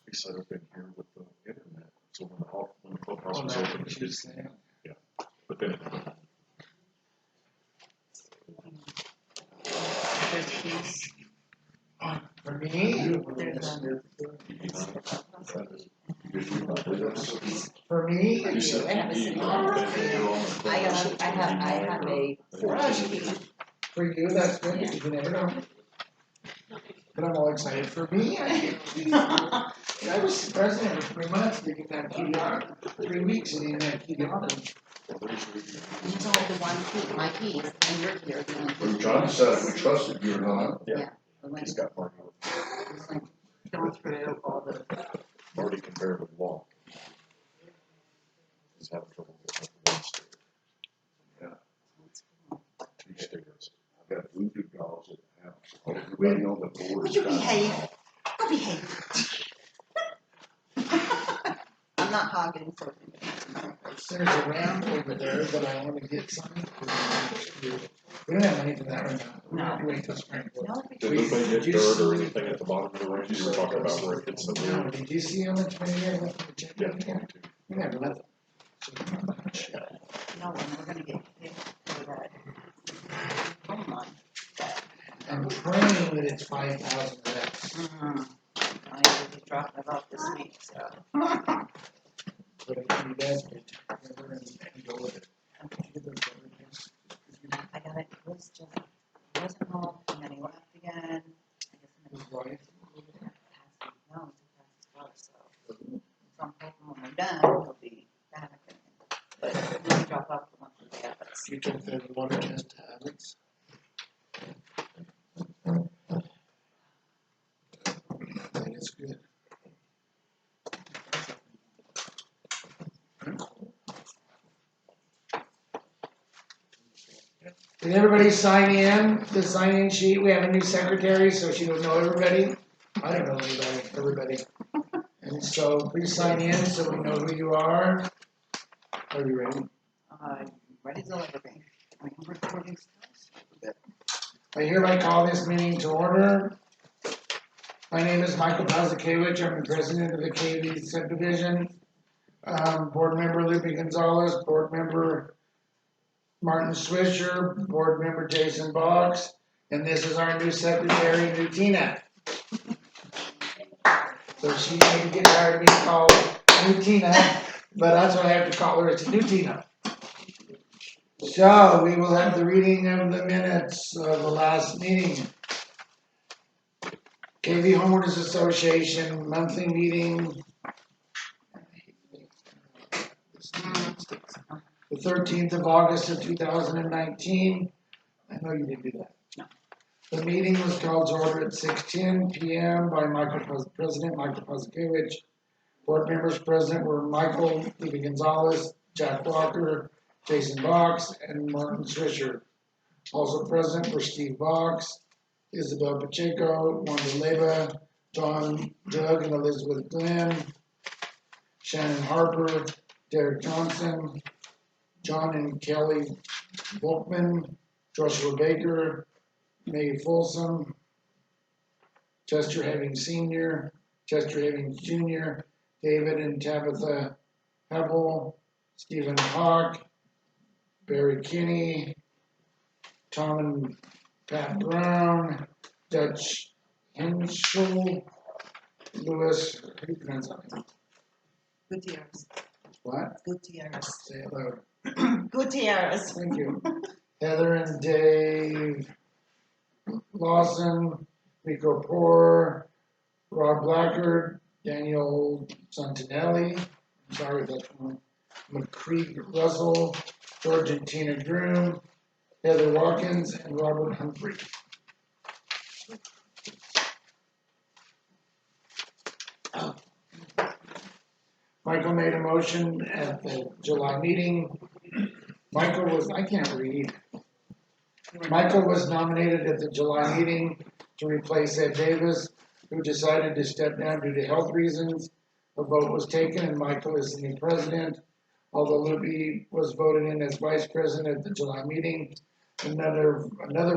be set up in here with the internet. So when the clubhouse was open, it did. Yeah. But then There's keys. For me, for me, I have a city hall. I have a garage key. for you, that's good, but you never know. But I'm all excited for me. I was president for 3 months, didn't have key on. 3 weeks and didn't have key on. He's only the one key, my keys, and your key are the only When keys. John said we trusted you or not, Yeah. When he's got Marty. it's like going through all the. Marty can barely walk. He's having trouble getting up one stair. Yeah. 2 stairs. I've got voodoo dolls at the house. Everybody on the board. Would you behave? Go behave. I'm not hogging for you. There's a ramp over there that I want to get signed. We don't have money for that right now. We have to wait till spring. No, Did anybody get dirt or anything at the bottom of the range? You were talking about where it gets the No, weird. did you see how much money I left in the check? Yeah, 22. We have nothing. no, we're gonna get hit for that. Hold on. I'm praying that it's 5,000 less. I need to drop that off this week, so. But if you guys could remember and go with it. I got it, it was just, it wasn't home, and then he left again. I guess I'm His gonna wife. no, it's a fast car, so. So I'm hoping when we're done, he'll be back. But let me drop off the one for the others. You took the water test to Alex. That is good. Did everybody sign in, the sign-in sheet? We have a new secretary, so she will know everybody. I don't know everybody. And so please sign in so we know who you are. Are you ready? Ready to everything. I mean, we're recording still. I hereby call this meeting to order. My name is Michael Pazakewicz. I'm the president of the KV subdivision. Board member Lupe Gonzalez, board member Martin Swisher, board member Jason Boggs, and this is our new secretary, new Tina. So she may get tired of being called new Tina, but that's what I have to call her, it's new Tina. So we will have the reading of the minutes of the last meeting. KV Homeowners Association monthly meeting. The 13th of August of 2019. I know you didn't do that. No. The meeting was called to order at 6:10 p.m. by President Michael Pazakewicz. Board members present were Michael Lupe Gonzalez, Jack Walker, Jason Boggs, and Martin Swisher. Also present were Steve Boggs, Isabel Pacheco, Wanda Leba, John Doug and Elizabeth Glenn, Shannon Harper, Derek Johnson, John and Kelly Volkman, Joshua Baker, May Folsom, Chester Having Sr., Chester Having Jr., David and Tabitha Hebel, Stephen Hawk, Barry Kinney, Tom and Pat Brown, Dutch Henschel, Louis, how do you pronounce that name? Gutierrez. What? Gutierrez. Say it loud. Gutierrez. Thank you. Heather and Dave Lawson, Rico Poor, Rob Blackard, Daniel Santinelli, I'm sorry if that's wrong, McCreek Russell, George and Tina Groom, Heather Watkins, and Robert Humphrey. Michael made a motion at the July meeting. I can't read. Michael was nominated at the July meeting to replace Ed Davis, who decided to step down due to health reasons. A vote was taken and Michael is the new president. Although Lupe was voted in as vice president at the July meeting, another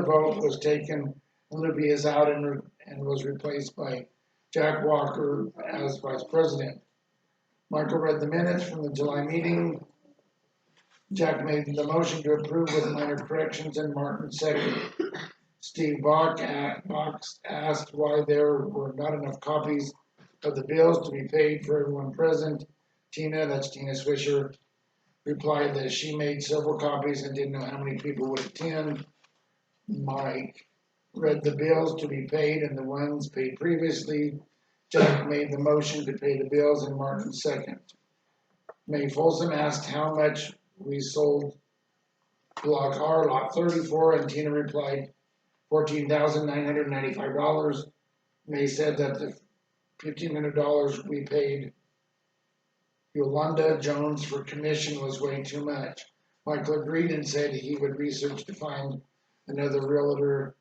vote was taken and Lupe is out and was replaced by Jack Walker as vice president. Michael read the minutes from the July meeting. Jack made the motion to approve with minor corrections and Martin seconded. Steve Box asked why there were not enough copies of the bills to be paid for everyone present. Tina, that's Tina Swisher, replied that she made several copies and didn't know how many people would attend. Mike read the bills to be paid and the ones paid previously. Jack made the motion to pay the bills and Martin second. May Folsom asked how much we sold Block R, Lot 34, and Tina replied $14,995. May said that the $1,500 we paid Yolanda Jones for commission was way too much. Michael agreed and said he would research to find another realtor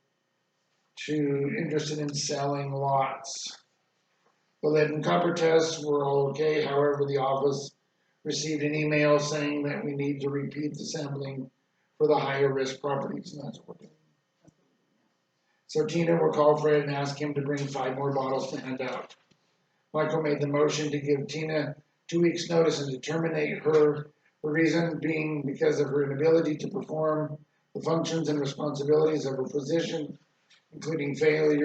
interested in selling lots. The lead and copper tests were all okay, however, the office received an email saying that we need to repeat the sampling for the higher risk properties, and that's what we're doing. So Tina will call Fred and ask him to bring 5 more bottles to hand out. Michael made the motion to give Tina 2 weeks' notice and to terminate her, the reason being because of her inability to perform the functions and responsibilities of her position, including failing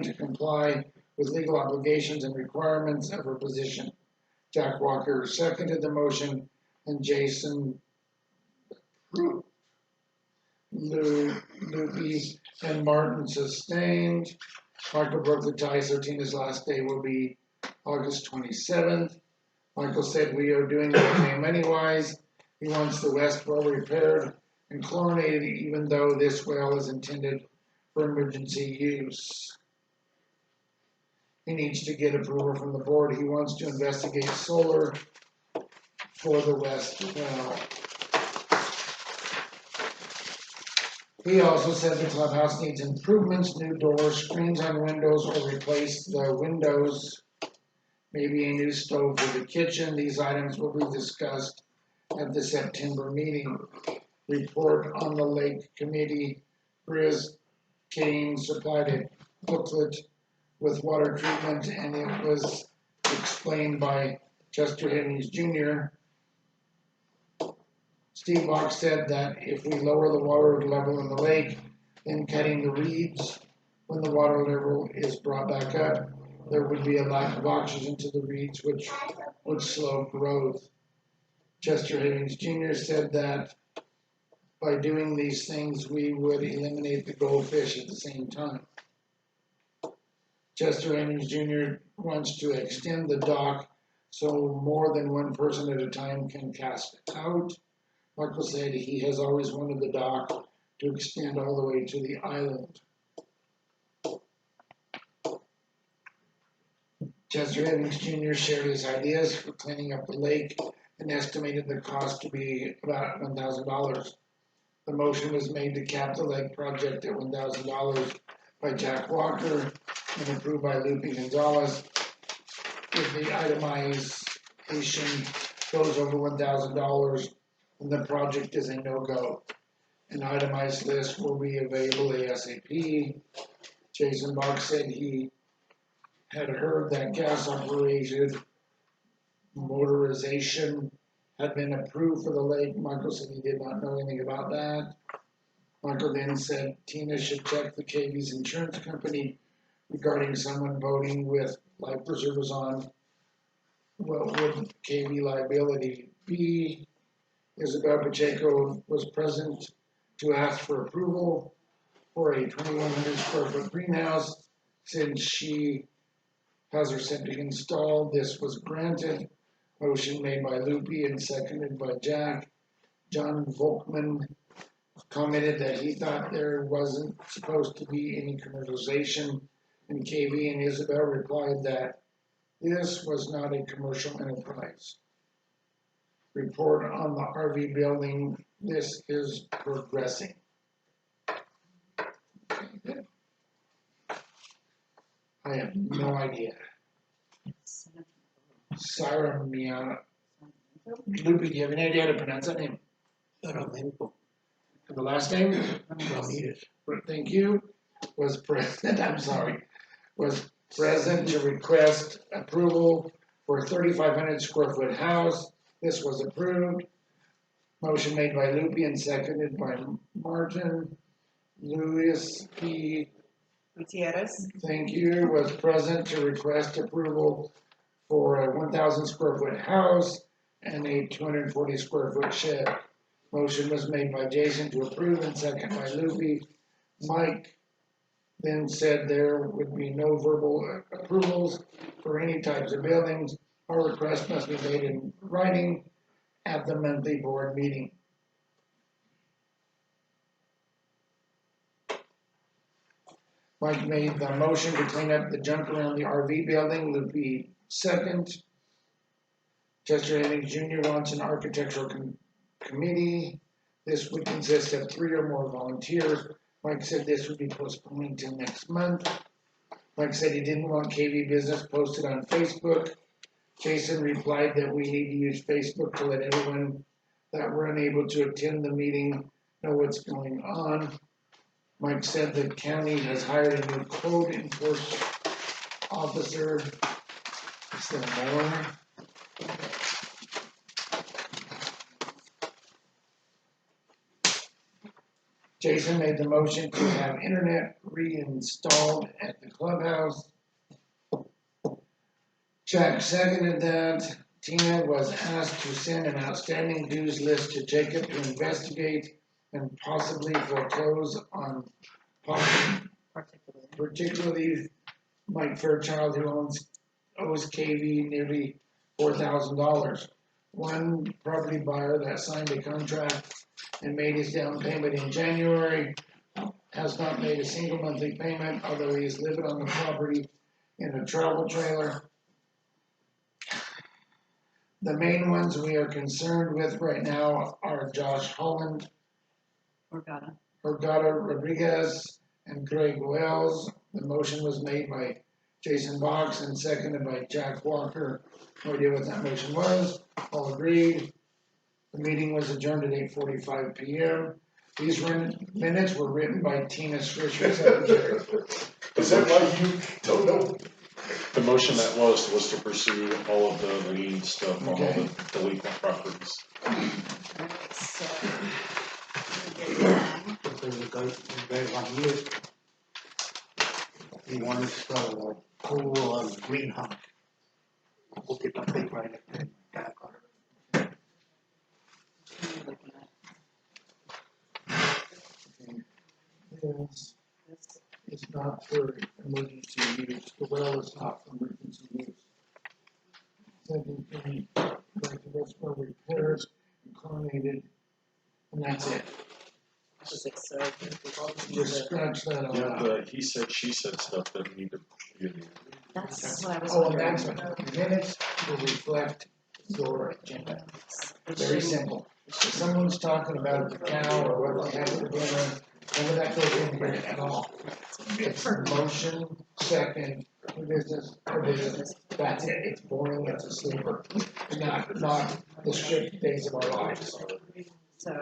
to comply with legal obligations and requirements of her position. Jack Walker seconded the motion, and Jason Loopy and Martin sustained. Michael broke the tie, so Tina's last day will be August 27th. Michael said we are doing okay money-wise. He wants the west well repaired and chlorinated, even though this well is intended for emergency use. He needs to get approval from the board. He wants to investigate solar for the west well. He also said the clubhouse needs improvements, new doors, screens on windows, or replace the windows, maybe a new stove for the kitchen. These items will be discussed at the September meeting. Report on the Lake Committee. Chris Kane supplied a booklet with water treatment, and it was explained by Chester Higgins Jr. Steve Box said that if we lower the water level in the lake, then cutting the reeds when the water level is brought back up, there would be a lack of oxygen to the reeds, which would slow growth. Chester Higgins Jr. said that by doing these things, we would eliminate the goldfish at the same time. Chester Higgins Jr. wants to extend the dock so more than one person at a time can cast it out. Michael said he has always wanted the dock to extend all the way to the island. Chester Higgins Jr. shared his ideas for cleaning up the lake and estimated the cost to be about $1,000. The motion was made to cap the lake project at $1,000 by Jack Walker and approved by Lupe Gonzalez. If the itemization goes over $1,000, then the project is a no-go. An itemized list will be available ASAP. Jason Box said he had heard that gas-operated motorization had been approved for the lake. Michael said he did not know anything about that. Michael then said Tina should check the KV's insurance company regarding someone voting with life preservers on. What would KV liability be? Isabel Pacheco was present to ask for approval for a 2,100 square foot greenhouse. Since she has her septic installed, this was granted. Motion made by Lupe and seconded by Jack. John Volkman commented that he thought there wasn't supposed to be any commercialization, and KV and Isabel replied that this was not a commercial enterprise. Report on the RV building. This is progressing. Okay. I have no idea. Saramia. Lupe, do you have any idea how to pronounce that name? Saramenko. The last name? Ramirez. Thank you. Was present, I'm sorry, was present to request approval for a 3,500 square foot house. This was approved. Motion made by Loopy and seconded by Martin. Luis P. Gutierrez, Thank you, was present to request approval for a 1,000 square foot house and a 240 square foot shed. Motion was made by Jason to approve and second by Loopy. Mike then said there would be no verbal approvals for any types of buildings. Our request must be made in writing at the monthly board meeting. Mike made the motion to clean up the junk around the RV building. Loopy second. Chester Hennings Jr. wants an architectural committee. This would consist of 3 or more volunteers. Mike said this would be postponed until next month. Mike said he didn't want KV Business posted on Facebook. Jason replied that we need to use Facebook to let everyone that were unable to attend the meeting know what's going on. Mike said the county has hired a new code enforcement officer. Is there more? Jason made the motion to have internet reinstalled at the clubhouse. Jack seconded that. Tina was asked to send an outstanding dues list to Jacob to investigate and possibly foreclose on particularly Mike Fairchild, who owes KV nearly $4,000. One property buyer that signed a contract and made his down payment in January has not made a single monthly payment, although he is living on the property in a travel trailer. The main ones we are concerned with right now are Josh Holland, Orgata. Rodriguez, and Greg Wells. The motion was made by Jason Box and seconded by Jack Walker. No idea what that motion was. All agreed. The meeting was adjourned at 8:45 p.m. These minutes were written by Tina Swisher, secretary. Is that why you don't know? The motion that was to pursue all of the lien stuff on all the delinquent properties. Alright, so. There's a guy, on here. He wanted to start a pool greenhouse. We'll get that thing right at that back on it. Yes, it's not for emergency use. The well is not for emergency use. Second thing, like the rest for repairs and chlorinated, and that's it. Just scratch that out. Yeah, the he said, she said stuff that we need to be in. That's what I was Oh, and wondering. that's what the minutes will reflect your agenda. Very simple. If someone's talking about the cow or what they had for dinner, none of that goes in here at all. It's motion, second, business, that's it. It's boring, it's a sleeper. Not the strict days of our lives. So,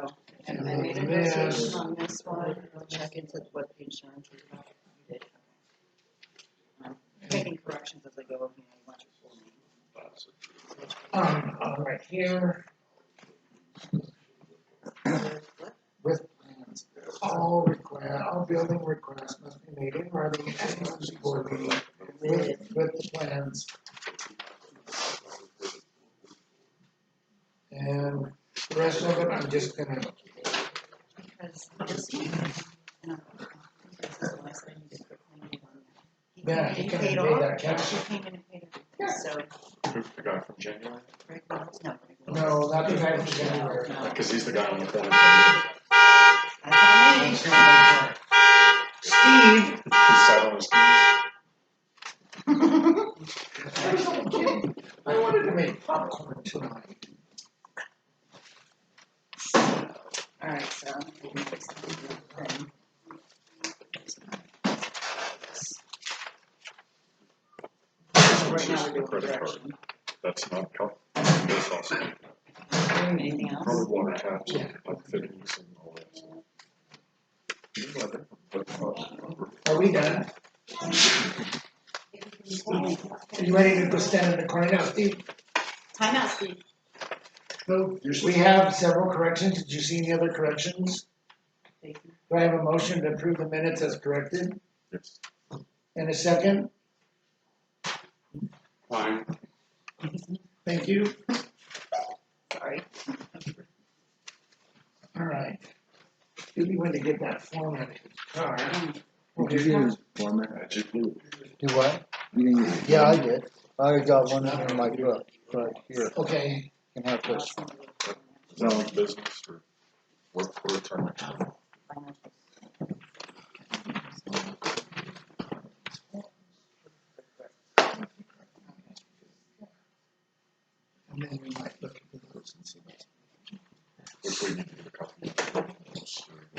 and I made a notation on this one, check into what the insurance was about. You did, okay. Making corrections as I go over here, you want your full name. Right here, with plans, all building requests must be made in writing at the board meeting with the plans. And the rest of it, I'm just gonna, Because this one, and I'm, this is what I said, you did put claim on that. yeah, he can pay that cash. He came in and paid everything, so, Who's the guy from January? Greg Wells, no. No, not the guy from January. No. Because he's the guy on the corner. That's on me. Steve. He sat on his keys. I wanted to make popcorn tonight. Alright, so, we can fix the thing. Right now, we're doing Credit card. correction. That's not help. That's awesome. Anything else? Probably water taps, like fittings and all that stuff. Are we done? Are you ready to go stand in the corner now, Steve? Time out, Steve. No. We have several corrections. Did you see any other corrections? Thank you. Do I have a motion to approve the minutes as corrected? Yes. And a second? Fine. Thank you. Sorry. All right. Julie went to get that form out of his car. Did you get his format? Magic blue. Do what? You didn't get it? Yeah, I did. I got one in my truck, right here. Okay, Can have this. Is that on business or work for a term? and then we might look at those and see. Which we need to get a copy of.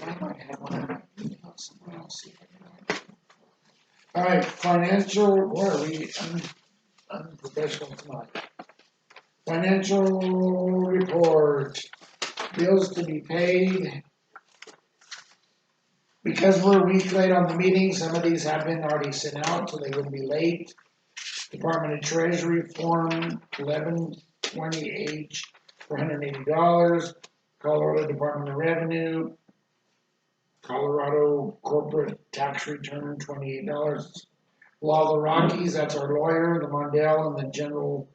I might have one in my email somewhere. I'll see if I can. All right, financial, where are we? Unprofessional tonight. Financial report, bills to be paid. Because we're a week late on the meeting, some of these have been already sent out, so they wouldn't be late. Department of Treasury Form 1120H for $180. Colorado Department of Revenue. Colorado Corporate Tax Return, $28. Law of the Rockies, that's our lawyer, the Mondale, and the general,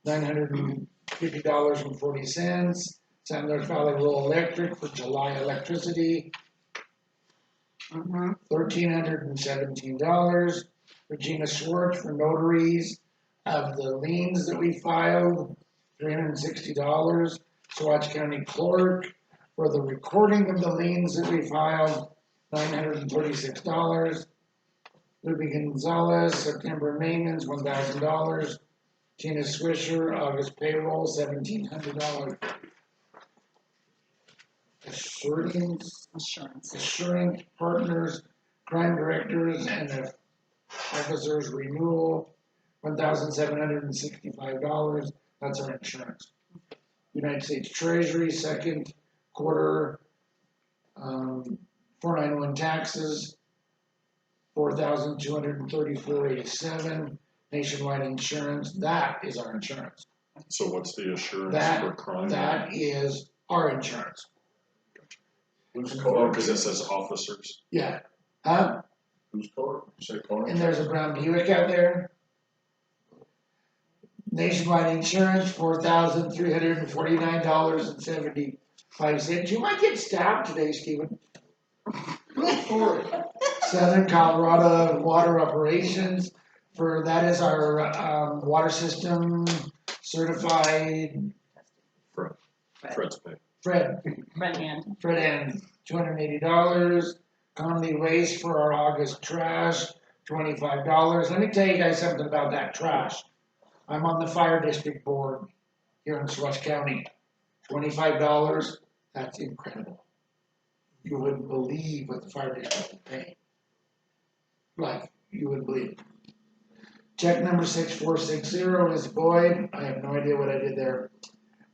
$950.40. San Luis Valley Rural Electric for July electricity, $1,317. Regina Schwartz for notaries of the liens that we filed, $360. Saguache County Clerk for the recording of the liens that we filed, $936. Ruby Gonzalez, September maintenance, $1,000. Tina Swisher, August payroll, $1,700. Assurance Partners, Crime Directors, and Officers Renewal, $1,765. That's our insurance. United States Treasury, second quarter, 491 taxes, $4,234.87. Nationwide insurance, that is our insurance. So what's the assurance That- for crime? That is our insurance. Who's Oh, car? because it says officers. Yeah. Huh? Who's car? You say car? And there's a brown Buick out there. Nationwide insurance, $4,349.75. You might get stabbed today, Stephen. Go for it. Southern Colorado Water Operations, for that is our water system certified Fred's pay. Fred and $280. Conley Waste for our August trash, $25. Let me tell you guys something about that trash. I'm on the fire district board here in Saguache County. $25, that's incredible. You wouldn't believe what the fire district will pay. Like, you wouldn't believe it. Check number 6460 is Boyd. I have no idea what I did there.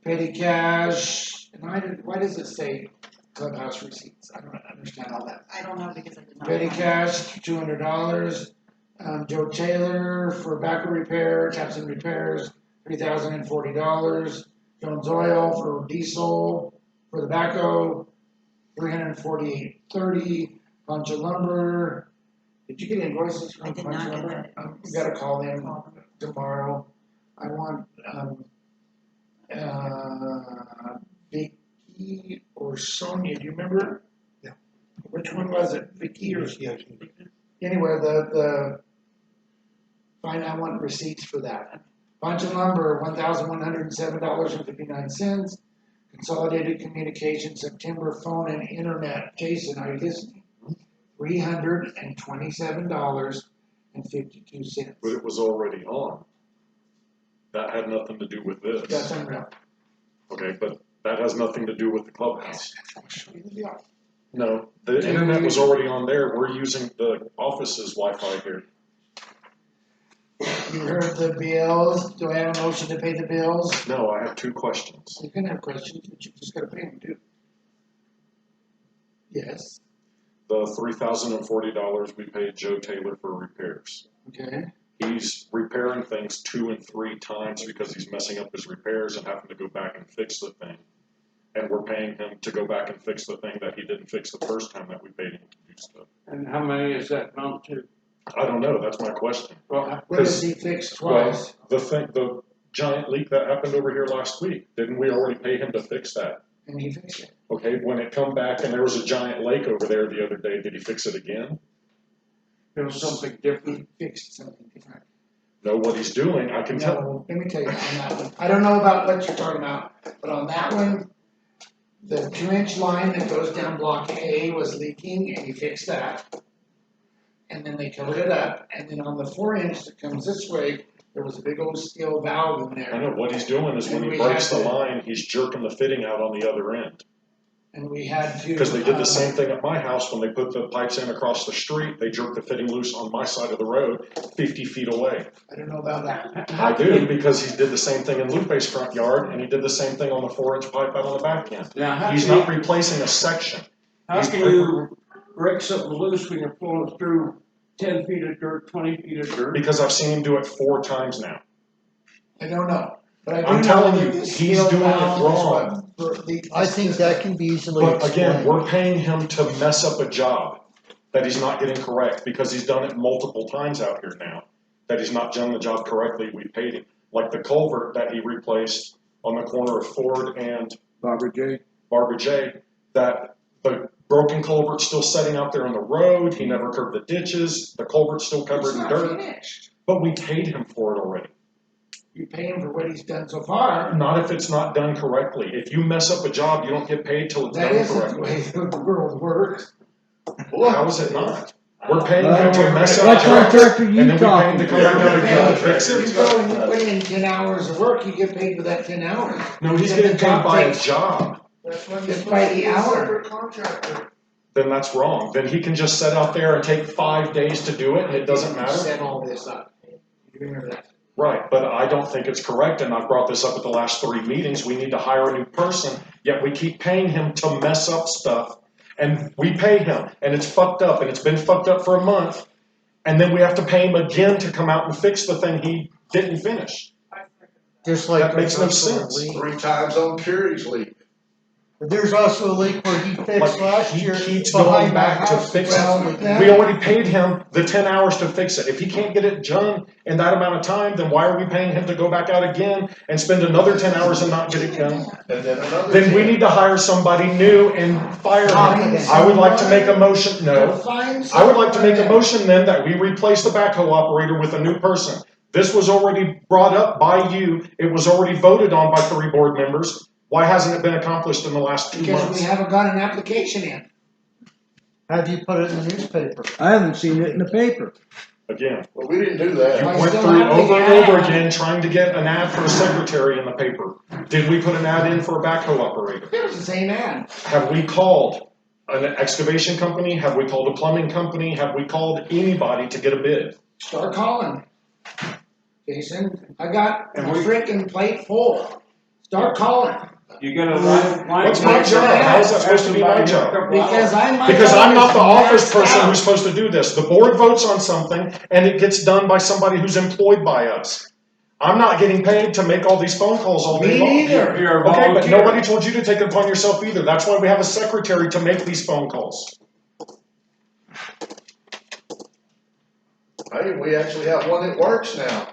Petty cash, and why does it say clubhouse receipts? I don't understand all that. I don't know because I did not. Petty find cash, $200. Joe Taylor for backhoe repair, taps and repairs, $3,040. Jones Oil for diesel for the backhoe, $348.30. Poncha Lumber. Did you get invoices I from did Poncha not get Lumber? that. We gotta call them Call them. tomorrow. I want Vicky or Sonia. Do you remember? Yeah. Which one was it? Vicky or Yeah. anyway, fine, I want receipts for that. Poncha Lumber, $1,107.59. Consolidated Communications, September phone and internet. Jason, are you listening? $327.52. But it was already on. That had nothing to do with That's this. unreal. Okay, but that has nothing to do with the clubhouse. I'll show you the bill. No, the internet was already on there. We're using the office's Wi-Fi here. You heard the bills. Do I have a motion to pay the bills? No, I have two questions. You can have questions, but you just gotta pay them too. Yes, The $3,040 we paid Joe Taylor for repairs. okay. He's repairing things 2 and 3 times because he's messing up his repairs and having to go back and fix the thing. And we're paying him to go back and fix the thing that he didn't fix the first time that we paid him to do stuff. And how many is that amount to? I don't know, that's my question. Well, What does he fix twice? The giant leak that happened over here last week, didn't we already pay him to fix that? And he fixed it. Okay, when it come back and there was a giant lake over there the other day, did he fix it again? there was something different. He fixed something different. Know what he's doing, I can tell. No, let me tell you on that one. I don't know about what you're talking about, but on that one, the 2-inch line that goes down block A was leaking and he fixed that. And then they covered it up, and then on the 4-inch that comes this way, there was a big old steel valve in I there. know, what he's doing is when And he we breaks the had to- line, he's jerking the fitting out on the other end. And we had to. Because they did the same thing at my house, when they put the pipes in across the street, they jerked the fitting loose on my side of the road, 50 feet away. I don't know about that. I do, because he did the same thing in Lupe's front yard, and he did the same thing on the 4-inch pipe out on the back end. Now, how He's can not you, replacing a section. how can you break something loose when you're pulling through 10 feet of dirt, 20 feet of dirt? Because I've seen him do it 4 times now. I don't know. But I do I'm know telling that you, the he's steel doing it valve is wrong. what for the- I think that can be easily But again, explained. we're paying him to mess up a job that he's not getting correct, because he's done it multiple times out here now, that he's not done the job correctly, we paid him. Like the culvert that he replaced on the corner of Ford and Barbara J. Barbara J, that the broken culvert's still sitting out there on the road, he never curved the ditches, the culvert's still It's covered in not dirt, finished. but we paid him for it already. You pay him for what he's done so far. Not if it's not done correctly. If you mess up a job, you don't get paid till it's That done isn't the correctly. way the world works. How is it not? We're paying him to mess up What jobs, contract are and you then we pay him talking to come back out again and fix You it. go and you put in 10 hours of work, you get paid for that 10 hours. No, he's Then getting the paid job by a takes- job. That's when It's by the hour. contractor. Then that's wrong. Then he can just sit out there and take 5 days to do it, and it doesn't matter. Set all this up. You remember that? Right, but I don't think it's correct, and I've brought this up at the last 3 meetings. We need to hire a new person, yet we keep paying him to mess up stuff. And we pay him, and it's fucked up, and it's been fucked up for a month. And then we have to pay him again to come out and fix the thing he didn't finish. Just like That makes no there's also a sense. leak. 3 times on Curie's leak. There's also a leak where he fixed Like, last he year keeps behind going my back to house. fix Well, it. that- We already paid him the 10 hours to fix it. If he can't get it done in that amount of time, then why are we paying him to go back out again and spend another 10 hours and not get it done? And then another. Then we need to hire somebody new and fire him. I would like to make a motion, no. I would like to make a motion then that we replace the backhoe operator with a new person. This was already brought up by you. It was already voted on by 3 board members. Why hasn't it been accomplished in the last 2 Because months? we haven't got an application in. Have you put it in the newspaper? I haven't seen it in the paper. Again, Well, we didn't do you that. I went still through have the over and over ad. again trying to get an ad for a secretary in the paper. Did we put an ad in for a backhoe operator? It was the same ad. Have we called an excavation company? Have we called a plumbing company? Have we called anybody to get a bid? Start calling. Jason, I got a And we- frickin' plate full. Start calling. You get a line. What's my job? How is that supposed to be my job? Because Because I'm not the office person who's who's. supposed to do this. The board votes on something and it gets done by somebody who's employed by us. I'm not getting paid to make all these phone calls all day Me long. neither. You're a Okay, but volunteer. nobody told you to take it upon yourself either. That's why we have a secretary to make these phone calls. Hey, we actually have one that works now.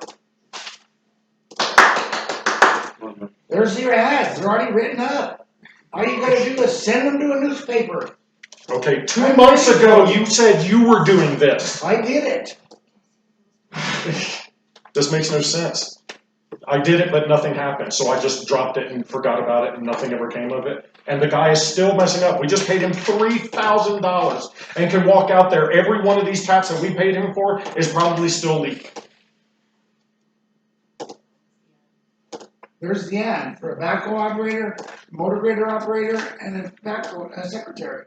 There's your ads, they're already written up. All you gotta do is send them to a newspaper. Okay, 2 months ago, you said you were doing this. I did it. This makes no sense. I did it, but nothing happened, so I just dropped it and forgot about it and nothing ever came of it. And the guy is still messing up. We just paid him $3,000 and can walk out there. Every one of these taps that we paid him for is probably still leaking. There's the ad for a backhoe operator, motor grader operator, and a secretary.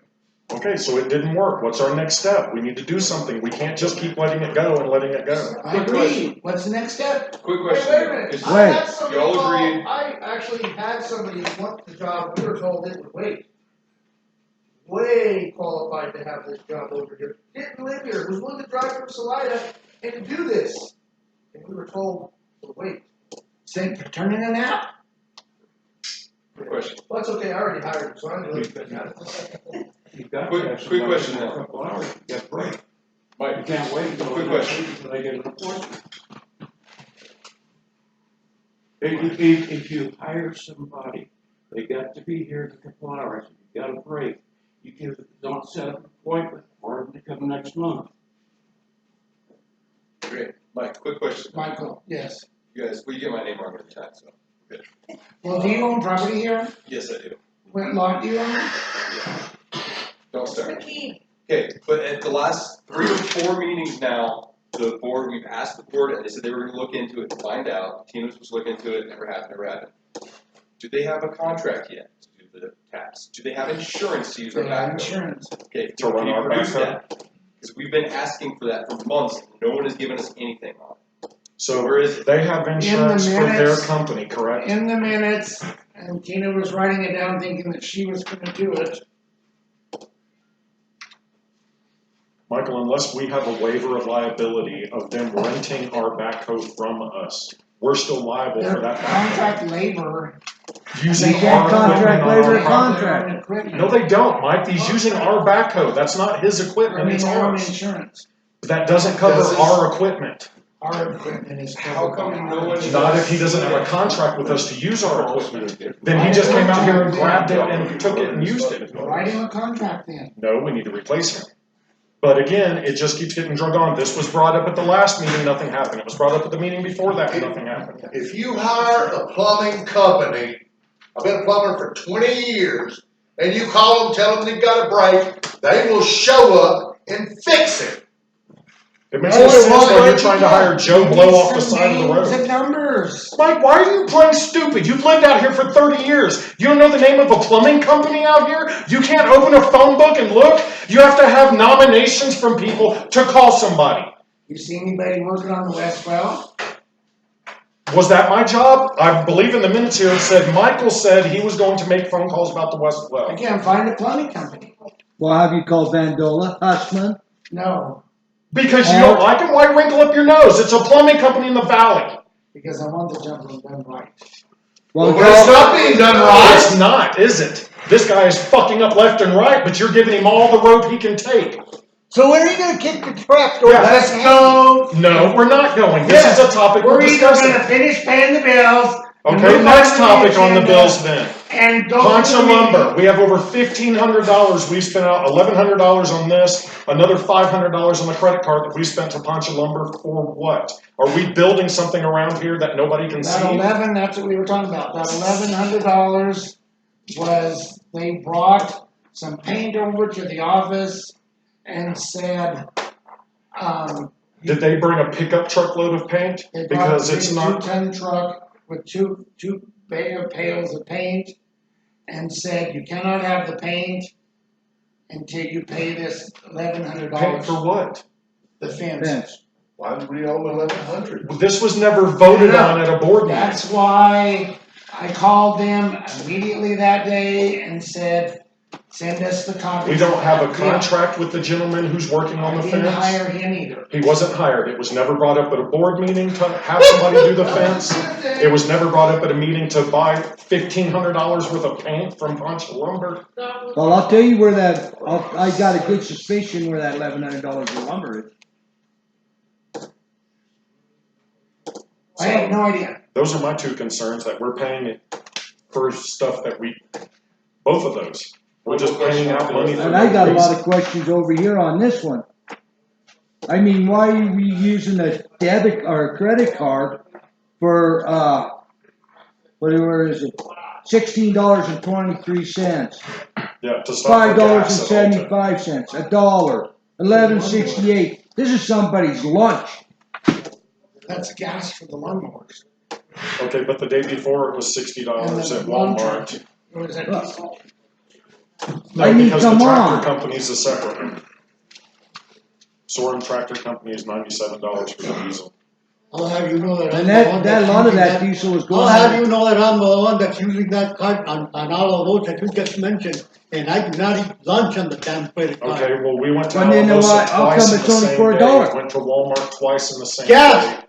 Okay, so it didn't work. What's our next step? We need to do something. We can't just keep letting it go and letting it go. I agree. What's the next step? Wait Quick a minute, Is- I had somebody Y'all call, agreed? I actually had somebody want the job, we were told it would wait. Way qualified to have this job over here, didn't live here, was willing to drive from Salida and do this. and we were told to wait. Sent for turning an app? Quick question. Well, that's okay, I already hired him, so I know he's been at it. You've got to Quick- have quick somebody question for a now. couple hours, you got a break. You Mike, can't wait until Quick the question. next week until they get an appointment. If you hire somebody, they got to be here in a couple hours, you got a break. Don't set up an appointment for them to come next month. great. Mike, quick question. Michael, yes. You guys, well, you get my name wrong every time, so. Well, do you own property here? Yes, I do. What lot do you own? Don't It's the start. key. Okay, but at the last 3 or 4 meetings now, the board, we've asked the board, and they said they were gonna look into it to find out. Tina was looking into it, never happened. Do they have a contract yet to do the taps? Do they have insurance to use our They have backhoe? insurance. Okay, To run can you our produce backhoe? that? Because we've been asking for that for months, and no one has given us anything on it. So Where is it? they have insurance for their minutes. company, correct? In the minutes, and Tina was writing it down thinking that she was gonna do it. Michael, unless we have a waiver of liability of them renting our backhoe from us, we're still liable Their for that backhoe. contract labor. Using They can't our equipment contract on labor our con- property. Contract. Their own equipment. No, they don't, Mike, he's using our backhoe, that's not his I equipment, mean, it's their own ours. insurance. That doesn't cover Does this- our equipment, Our equipment is How covered. come no one- not if he doesn't have a contract with us to use our equipment. Then he just came out here and grabbed it and took it and used it. Write him a contract then. No, we need to replace him. But again, it just keeps getting drug on. This was brought up at the last meeting, nothing happened. It was brought up at the meeting before that, nothing happened. If you hire a plumbing company, I've been a plumber for 20 years, and you call them, tell them they've got a break, they will show up and fix it. It makes no sense why you're trying to hire Joe Blow off the Some side of the names and road. numbers. Mike, why are you playing stupid? You've lived out here for 30 years. You don't know the name of a plumbing company out here? You can't open a phone book and look? You have to have nominations from people to call somebody. You see anybody working on the west well? Was that my job? I believe in the minutes here it said Michael said he was going to make phone calls about the West I Well. can't find a plumbing company. Well, have you called Vandola, Hussman? No, Because you don't like him? Why wrinkle up your nose? It's a plumbing company in the valley. because I want the gentleman done right. Well, But it's not being done It's right. not, is it? This guy is fucking up left and right, but you're giving him all the rope he can take. so when are you gonna kick the truck? Yeah. Let's go. No, we're not going. This is a topic we're We're either discussing. gonna finish paying the bills. and Okay, move next to topic on the agenda bills then. And go. Poncha to the meeting. lumber, we have over $1,500, we've spent out $1,100 on this, another $500 on the credit card that we spent to Poncha lumber for what? Are we building something around here that nobody can That see? 11, that's what we were talking about, that $1,100 was, they brought some paint over to the office and said, Did they bring a pickup truckload of paint? they brought Because a it's big not, 2-ton truck with two pails of paint and said, you cannot have the paint until you pay this $1,100. paint for what? The fence. Fence. Why would we owe 1,100? This was never voted No. on at a board meeting. That's why I called them immediately that day and said, send us the copy. We don't have a Yeah. contract with the gentleman who's working on I the didn't fence. hire him either. He wasn't hired. It was never brought up at a board meeting to have somebody do the fence. It was never brought up at a meeting to buy $1,500 worth of paint from Poncha Lumber. Well, I'll tell you where I got a good suspicion where that $1,100 of lumber is. I have no idea. Those are my two concerns, that we're paying it for stuff that both of those. We're just paying out money for And I got a no lot reason. of questions over here on this one. I mean, why are we using a debit or a credit card for, where is it? $16.23, Yeah, to stop the gas at Alta. $5.75, $1, $11.68. This is somebody's lunch. That's gas for the lawnmowers. Okay, but the day before it was $60 at Walmart. Or is that Look. diesel? No, I mean, because the come tractor on. company is a separate one. Soren Tractor Company is $97 for the diesel. I'll have you know that. And that a lot of that diesel is I'll going have on. you know that I'm the one that's using that card on all of those that you just mentioned, and I do not eat lunch on the damn credit card. Okay, well, we went to Well, then Alamosa how come twice in it's the only same for day. $1? Went to Walmart twice in the same Gas. day.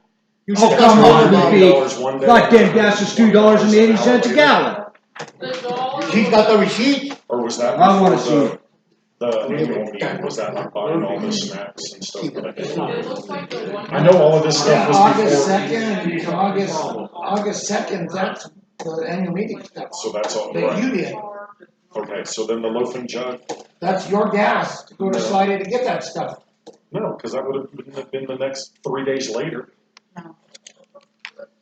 Oh, come on, $2 one day. goddamn gas is $2.80 a gallon. She's got the receipt. Or was that I wanna before see the annual meeting, was that like buying all the snacks and stuff that I did? I know all of this stuff was August before, second, August second, that's the annual meeting stuff so that's all, that right, you did. okay, so then the loaf and jug, That's your gas to go to No. Slidey to get that stuff. no, cause that would have been the next 3 days later. No.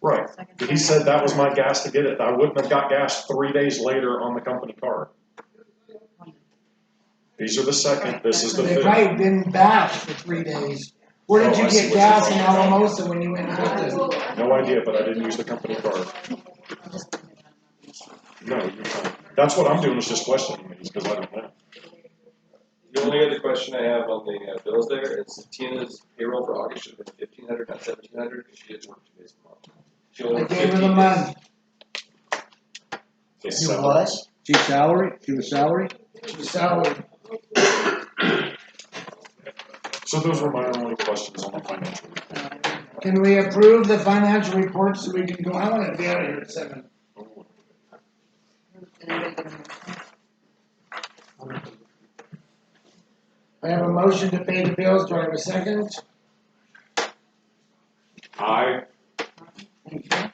Right, Second he said that was my gas to get it, I wouldn't have got gas 3 days later on the company card. These are the second, this is the They fifth. probably been back for 3 days. Where did Oh, you I see get what gas you're in talking about. Alamosa when you went and got this? No idea, but I didn't use the company card. No, you're fine. That's what I'm doing, is just questioning these, because I don't know. The only other question I have on the bills there is Tina's payroll for August should have been 1,500, not 1,700, because she did work 2 days a month. She only I worked gave her 15 the days. money. It's You separate. what? She's salary, she was salary? She's salary. So those were my only questions on the financial report. Can we approve the financial report so we can go, I wanna be out of here at 7. Did anybody get a motion? I have a motion to pay the bills, do I have a second? I, Thank you.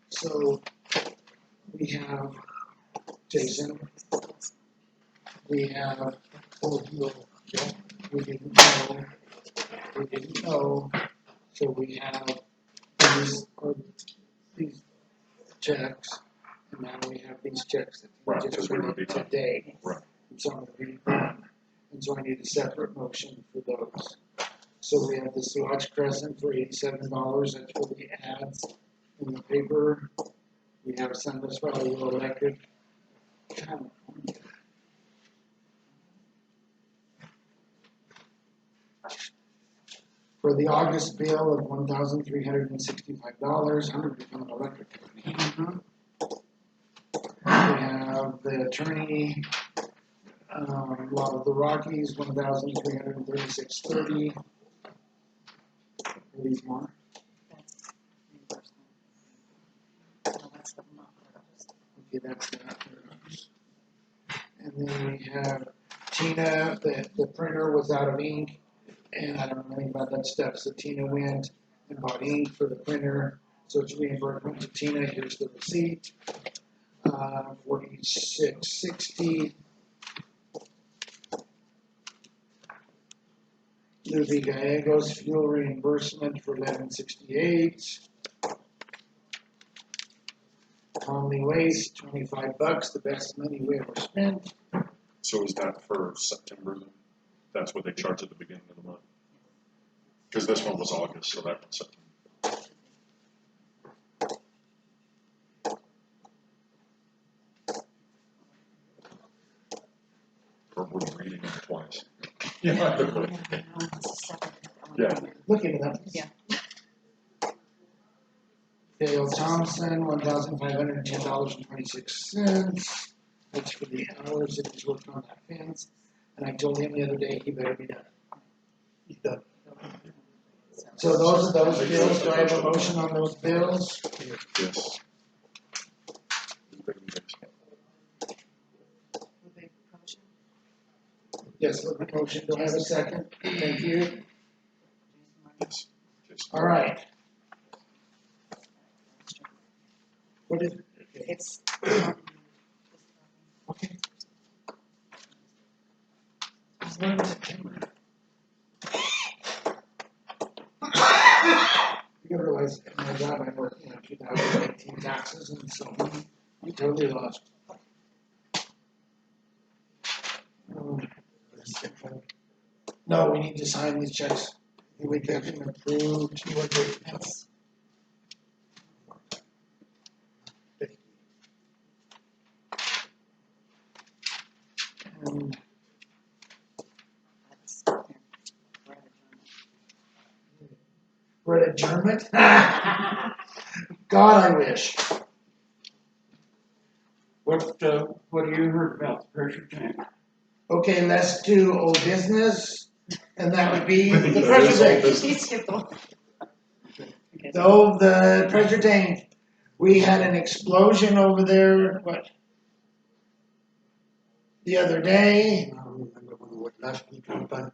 So, we have Jason. We have, we didn't know, so we have these checks, and now we have these checks that Right, we 'cause just we renewed reviewed them. today. Right. And so I'm gonna read them, and so I need a separate motion for those. So we have the Swatch Crescent for $87, that's for the ads in the paper. We have Sunless Valley Rural Electric. For the August bill of $1,365, I'm gonna become an electric company. We have the attorney, Law of the Rockies, $1,336.30. Are these more? That's reimbursement. No, that's the month. Okay, that's that. And then we have Tina, the printer was out of ink, and I don't know anything about that stuff, so Tina went and bought ink for the printer, so it's reimbursement to Tina, here's the receipt. 4660. Luby Gallegos fuel reimbursement for 1168. Conley Waste, $25, the best money we ever spent. So is that for September then? That's what they charge at the beginning of the month? Cause this one was August, so that was September. Or we're reading them twice. Yeah. Yeah. Look into that. Yeah. Dale Thompson, $1,510.26. That's for the hours that he's worked on that fence. And I told him the other day, he better be done. He's done. So those are those bills. Do I have a motion on those bills? Yes. Yes, with the motion. Do I have a second? Thank you. Yes. Yes. All right. What is it? It's. Okay. When is September? You gotta realize, in my job, I work, 2018 taxes, and so we totally lost. No, we need to sign these checks. We get them approved. That's. And That's. Here. we're at adjournment. God, I wish. what have you heard about the pressure tank? Okay, let's do old business, and that would be the It pressure is old tank. business. He skipped one. Okay, The pressure tank, we had an explosion over there, what? The other day, I don't remember when it was last week, sometime.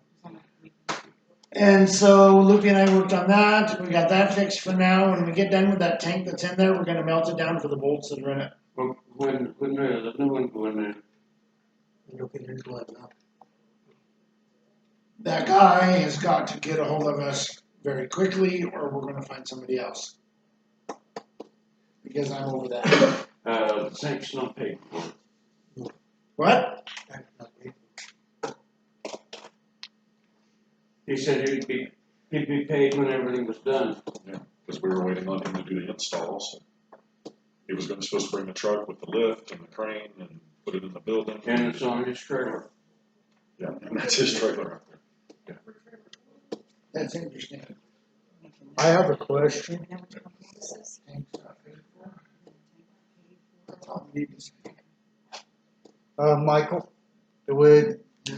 and so Lupe and I worked on that, we got that fixed for now, when we get done with that tank that's in there, we're gonna melt it down for the bolts that are in it. When the new one going in? Looking into it now. That guy has got to get a hold of us very quickly, or we're gonna find somebody else. Because I'm over that. The tank's not paid for. What? That's not it. He said he'd be paid when everything was done. Yeah, because we were waiting on him to do the install, so. He was supposed to bring the truck with the lift and the crane and put it in the building. And it's on his trailer. Yeah, and that's his trailer out there. That's interesting. I have a question. we know which company this is. Tank's not paid for. That's all we need to say. Michael,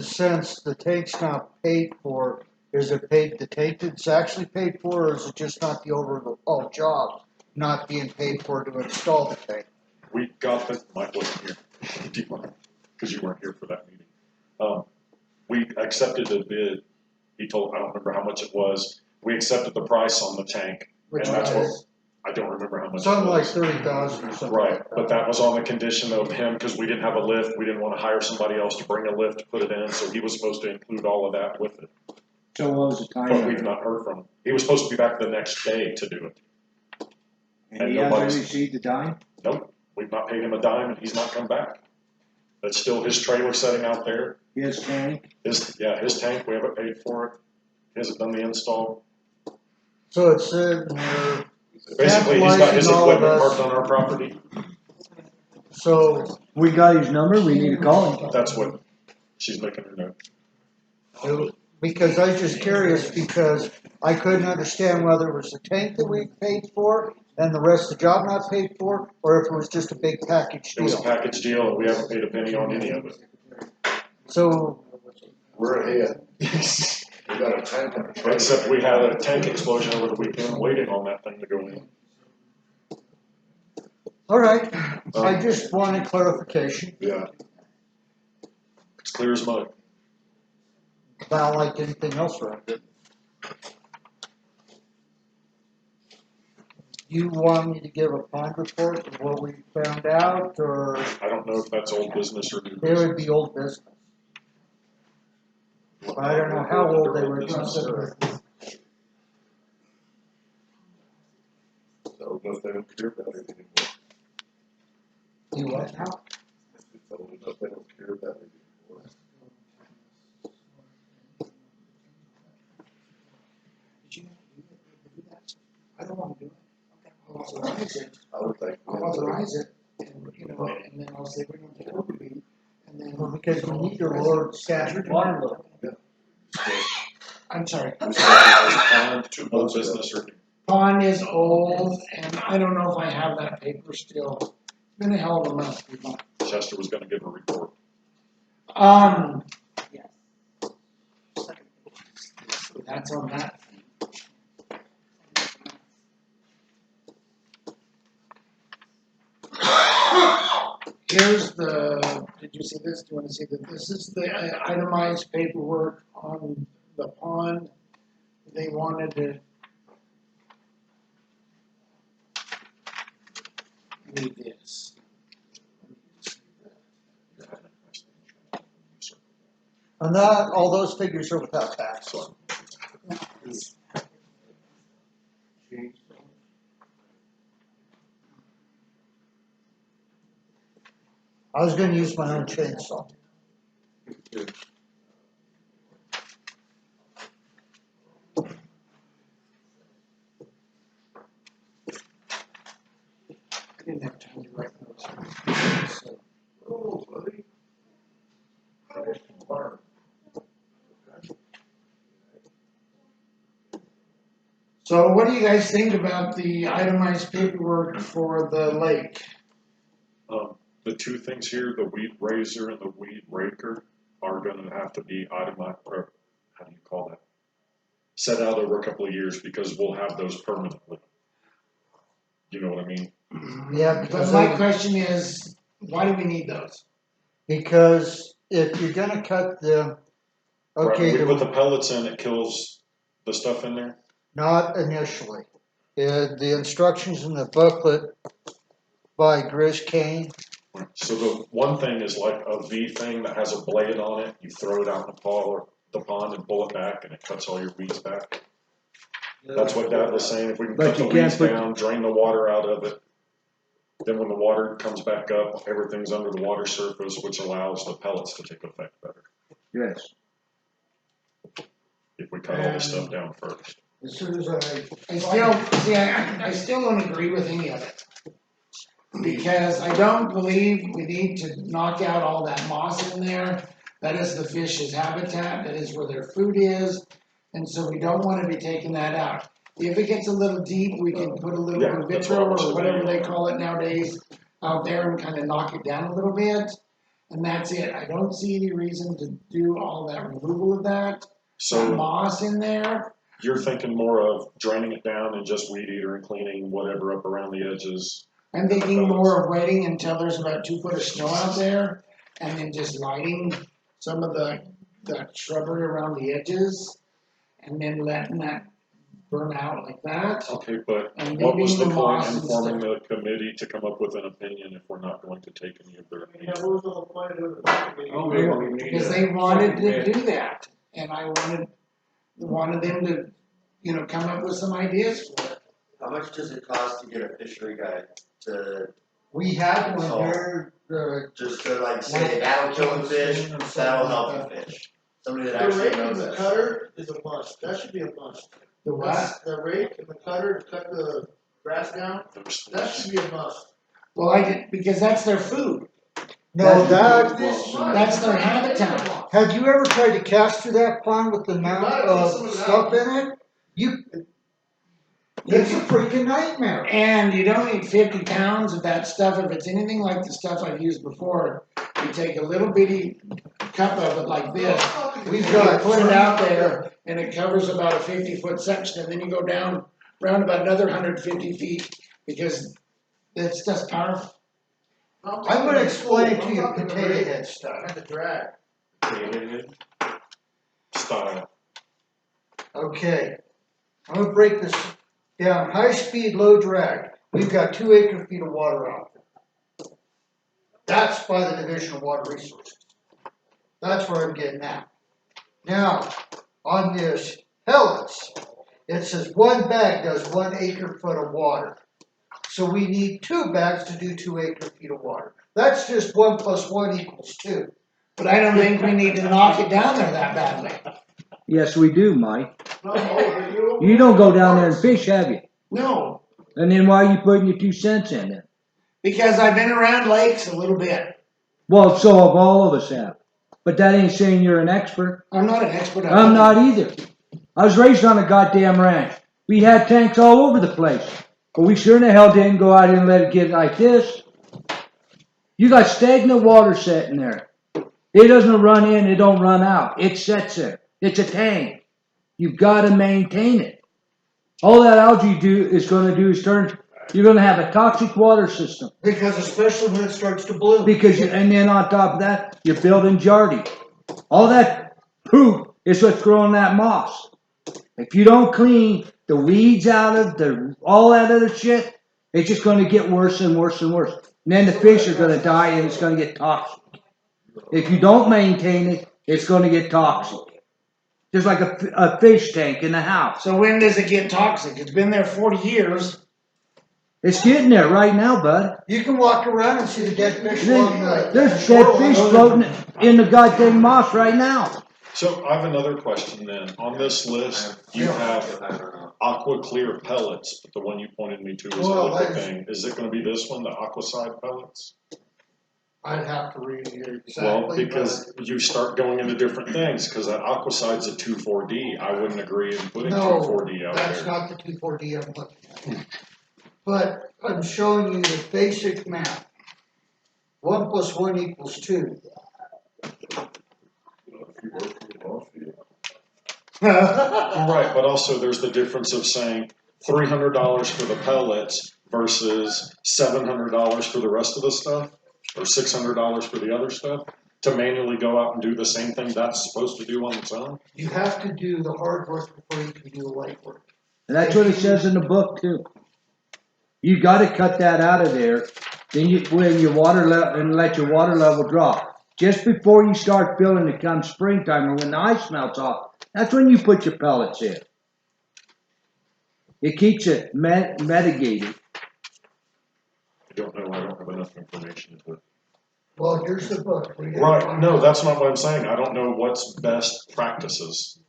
since the tank's not paid for, is it paid, the tank that's actually paid for, or is it just not the overall job not being paid for to install the tank? We got the, Mike wasn't here, because you weren't here for that meeting. We accepted the bid, I don't remember how much it was, we accepted the price on the tank, Which and that's what, was, I don't remember how much it Something like was. 30,000 or something. Right, like that. but that was on the condition of him, because we didn't have a lift, we didn't wanna hire somebody else to bring a lift to put it in, so he was supposed to include all of that with it. So what was the But we've time? not heard from him, he was supposed to be back the next day to do it. And he hasn't received the dime? Nope, we've not paid him a dime and he's not come back. That's still his trailer sitting out there, His tank? his tank, we haven't paid for it, he hasn't done the install. So it's sitting there, Basically, he's got his Capitalizing all of equipment us. parked on our property, so We got his number, we need to call him. that's what she's making her note. because I was just curious, because I couldn't understand whether it was the tank that we paid for and the rest of the job not paid for, or if it was just a big package It was a deal. package deal and we haven't paid a penny on any of it. So, We're ahead. We got a tank on the truck. Except we had a tank explosion over the weekend, waiting on that thing to go in. all right, I just wanted clarification, Yeah. It's clear as mud. not like anything else around it. You want me to give a pond report of what we found out, or I don't know if that's old business or new it business. would be old business? I don't know how old they were considering. So, but they don't care about it anymore. You what now? So, but they don't care about it anymore. I don't wanna do it. I'll authorize it, I would think. I'll authorize it, and, and then I'll say we're gonna take over the meeting, and then. Well, because we need to lower statute water level. I'm sorry, Was it to old business or new? pond is old, and I don't know if I have that paper still, it's been a hell of a month, we've got. Chester was gonna give a report. Yes. That's on that. Here's the, did you see this? Do you wanna see that? This is the itemized paperwork on the pond. They wanted to. Read this. And that, all those figures are without tax. So, I was gonna use my own chainsaw. I didn't have time to write those. So, Oh, buddy. so what do you guys think about the itemized paperwork for the lake? the two things here, the weed raiser and the weed raker, are gonna have to be itemized, or how do you call that? Set out over a couple of years, because we'll have those permanently. You know what I mean? Yeah, But because my question is, why do we need those? because if you're gonna cut the, Right, okay, when we put the pellets in, it kills the stuff in there? not initially. The instructions in the booklet by Grizz Kane, So the one thing is like a V thing that has a blade on it, you throw it out in the pond and pull it back, and it cuts all your weeds back. That's what Dad was saying, if we can But cut the you can't weeds put- down, drain the water out of it, then when the water comes back up, everything's under the water surface, which allows the pellets to take effect better, Yes. if we cut all the stuff down first. As soon as I still don't agree with any of it. Because I don't believe we need to knock out all that moss in there. That is the fish's habitat, that is where their food is, and so we don't wanna be taking that out. If it gets a little deep, we can put a little Yeah, in that's vitro what I'm or whatever they saying. call it nowadays out there and kinda knock it down a little bit. And that's it, I don't see any reason to do all that removal of that So moss in there. you're thinking more of draining it down and just weed eater and cleaning whatever up around the edges? I'm thinking more of waiting until there's about 2 foot of snow out there and then just lighting some of the shrubbery around the edges and then letting that burn out like that. Okay, but And what was the leaving the point moss in and forming stuff. the committee to come up with an opinion if we're not going to take any of their opinion? Yeah, what was the whole point of it? Oh, maybe we need Because a they wanted second to bid. do that and I wanted them to, come up with some ideas for it. How much does it cost to get a fishery guide to, we have one So- here, just to like say, that'll kill the fish, that'll help the fish? Somebody that The actually rake and knows the this. cutter is a must, that should be a must. The what? That's- The rake and the cutter to cut the grass down, that should be a must. Well, because that's their food. no, that, That's their habitat. have you ever tried to cast through that pond with the amount gotta take of some of it stuff out. in it? It's a freaking nightmare. And you don't need 50 pounds of that stuff, if it's anything like the stuff I've used before, you take a little bitty cup of it like this, We've you got put it out there, and it covers about a 50-foot section, and then you go down around about another 150 feet, because it's just powerful. I'm gonna explain to you potato head stuff. And the drag. Style. Okay, I'm gonna break this down, high speed, low drag, we've got 2 acre feet of water out there. That's by the Division of Water Resources. That's where I'm getting at. Now, on this pellets, it says 1 bag does 1 acre foot of water. So we need 2 bags to do 2 acre feet of water. That's just 1 + 1 = 2. But I don't think we need to knock it down there that badly. Yes, we do, Mike. No, but You don't go down there and fish, have you? No, And then why are you putting your 2 cents in it? because I've been around lakes a little bit. Well, so have all of us have. But that ain't saying you're an expert. I'm not an expert on I'm it. not either. I was raised on a goddamn ranch. We had tanks all over the place. But we sure in the hell didn't go out here and let it get like this. You got stagnant water sitting there. It doesn't run in, it don't run out. It sits there. It's a tank. You've gotta maintain it. All that algae is gonna do is you're gonna have a toxic water system. Because especially when it starts to bloom. And then on top of that, you're building Jardy. All that poop is what's growing that moss. If you don't clean the weeds out of all that other shit, it's just gonna get worse and worse and worse. And then the fish are gonna die and it's gonna get toxic. If you don't maintain it, it's gonna get toxic. Just like a fish tank in the house. So when does it get toxic? It's been there 40 years. It's getting there right now, bud. You can walk around and see the dead fish along the. There's dead fish floating in the goddamn moss right now. So I have another question then. On this list, you have Aqua Clear pellets, but the one you pointed me to is a Well, liquid that's- thing. Is it gonna be this one, the Aquaside pellets? I'd have to read it exactly. Well, because you start going into different things, cause that Aquaside's a 2,4-D. I wouldn't agree in putting No, 2,4-D out that's there. not the 2,4-D I'm looking at. But I'm showing you the basic map. 1 + 1 = 2. Right, but also there's the difference of saying $300 for the pellets versus $700 for the rest of the stuff, or $600 for the other stuff, to manually go out and do the same thing that's supposed to do on its own. You have to do the hard work before you can do the light work. And that's what it says in the book too. You gotta cut that out of there, then you, when your water level, and let your water level drop. Just before you start filling it come springtime, or when the ice melts off, that's when you put your pellets in. It keeps it mitigated. I don't know, I don't have enough information to. Well, here's the book. Read it. Right, no, that's not what I'm saying, I don't know what's best practices.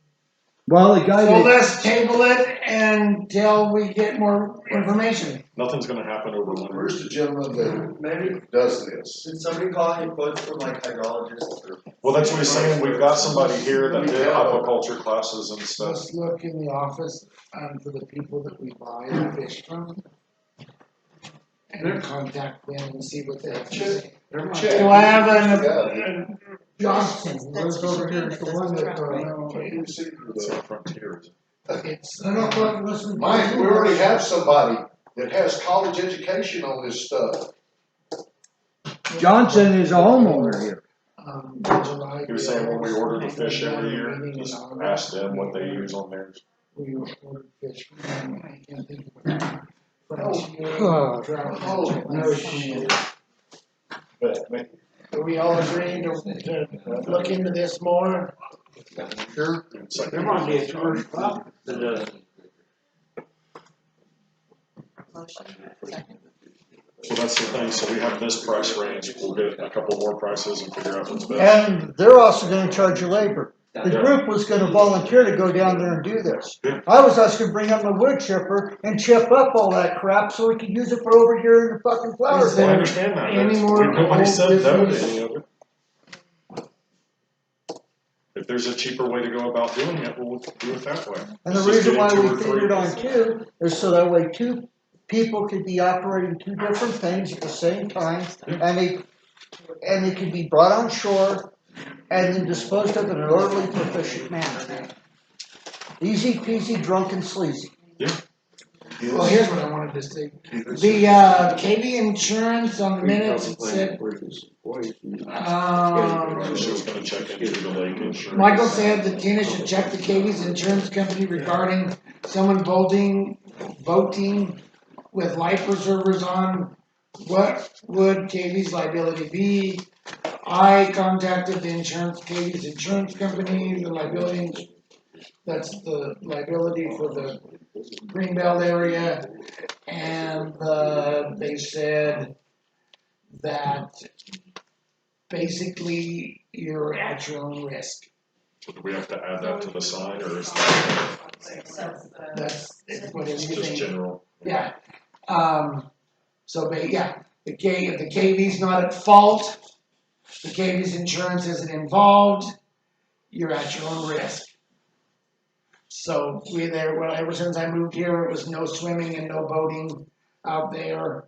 Well, the guy So that, let's table it until we get more information. Nothing's gonna happen over winter. Where's the gentleman that Maybe, does this? did somebody call any quotes from like hydrologists or? Well, that's what he's saying, we've got somebody here that did aquaculture classes and stuff. Let's look in the office, for the people that we buy the fish from. And contact them and see what they have to say. Check. Do I have Yeah. an, Johnson, That's lives over here, Peterson, is the that one does that, the It's not Frontiers. it's, I don't want to listen. Mike, we already have somebody that has college education on this stuff. Johnson is a homeowner here. July. He was saying when we order the fish every year, just ask them what they use on theirs. We ordered fish from them, I can't think of it. Frontier, Oh. Trout, No shit. Are we all agreeing to look into this more? Sure. It's like- There might be a tourist spot that does. Motion, second. So that's the thing, so we have this price range, we'll get a couple more prices and figure out what's best. And they're also gonna charge you labor. The Yeah. group was gonna volunteer to go down there and do this. Yeah. I was just gonna bring up my wood chipper and chip up all that crap so we could use it for over here in the fucking flower Is Well, I there bed. understand that, any that's, more nobody said no to business? any of it. If there's a cheaper way to go about doing it, we'll do it that way. And the It's just reason why getting we two or three. figured on two is so that way two people could be operating two different things at the same time, and they could be brought on shore and then disposed of in an orderly, proficient manner. Easy peasy, drunk and sleazy. Well, here's what I wanted to say. The, KV insurance on the minutes, it said, She was gonna check into the lake insurance. Michael said that Tina should check the KV's insurance company regarding someone voting with life preservers on. What would KV's liability be? I contacted the KV's insurance company, the liability, that's the liability for the Greenbelt area. And, they said that basically you're at your own risk. So do we have to add that to the sign, or is that That's what just everything, general? yeah. The KV's not at fault. The KV's insurance isn't involved. You're at your own risk. So ever since I moved here, it was no swimming and no boating out there.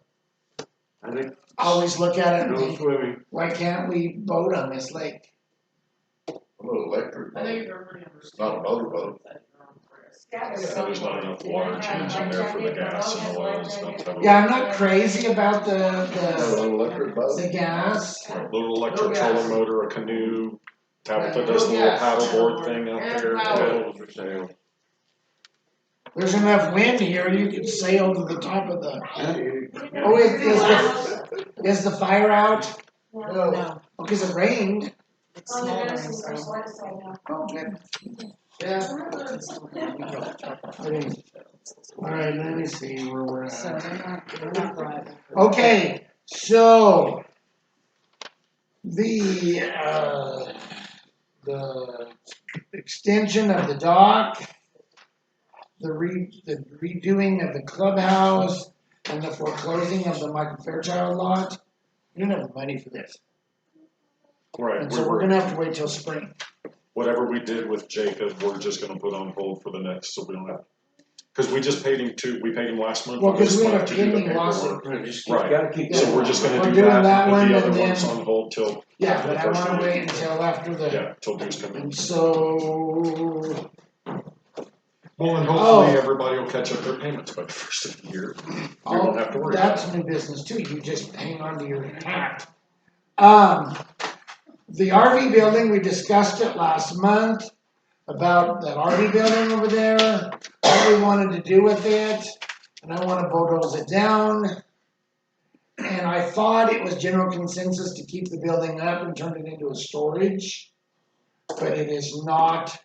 I think Always look at it and no think, swimming. why can't we boat on this lake? A little electric boat. It's not a motorboat. Yeah, there's not enough water change in there for the gas and oil and stuff. Yeah, I'm not crazy about A the little electric boat. gas. Little electric trolling motor, a canoe, Tabitha does the little paddleboard thing out there. Paddles for sale. There's enough wind here, you could sail to the top of the. Oh, is the fire out? No, Oh, cause it rained. it's smoldering, so. Oh, good. Yeah. Alright, let me see where we're So at. they're not driving. Okay, so. The extension of the dock. The redoing of the clubhouse and the foreclosing of the Michael Fairchild lot. We don't have the money for this, Right, and so we're gonna have to wait till spring. whatever we did with Jacob, we're just gonna put on hold for the next, so we don't have. Cause we just paid him we paid him last month. Well, or 'cause this we had a month to do the pending lawsuit. paperwork. Right, just Right. gotta keep. So we're just gonna We're do doing that that and one, put the and other ones then- on hold till, Yeah, but I First wanna of the wait year. until after the, yeah, till dues come in. and so, Well, and hopefully everybody will catch up their payments by the first of the year. We won't have to worry about it. that's new business too, you just hang on to your hat. The RV building, we discussed it last month, about that RV building over there, what we wanted to do with it, and I wanna bulldoze it down. And I thought it was general consensus to keep the building up and turn it into a storage, but it is not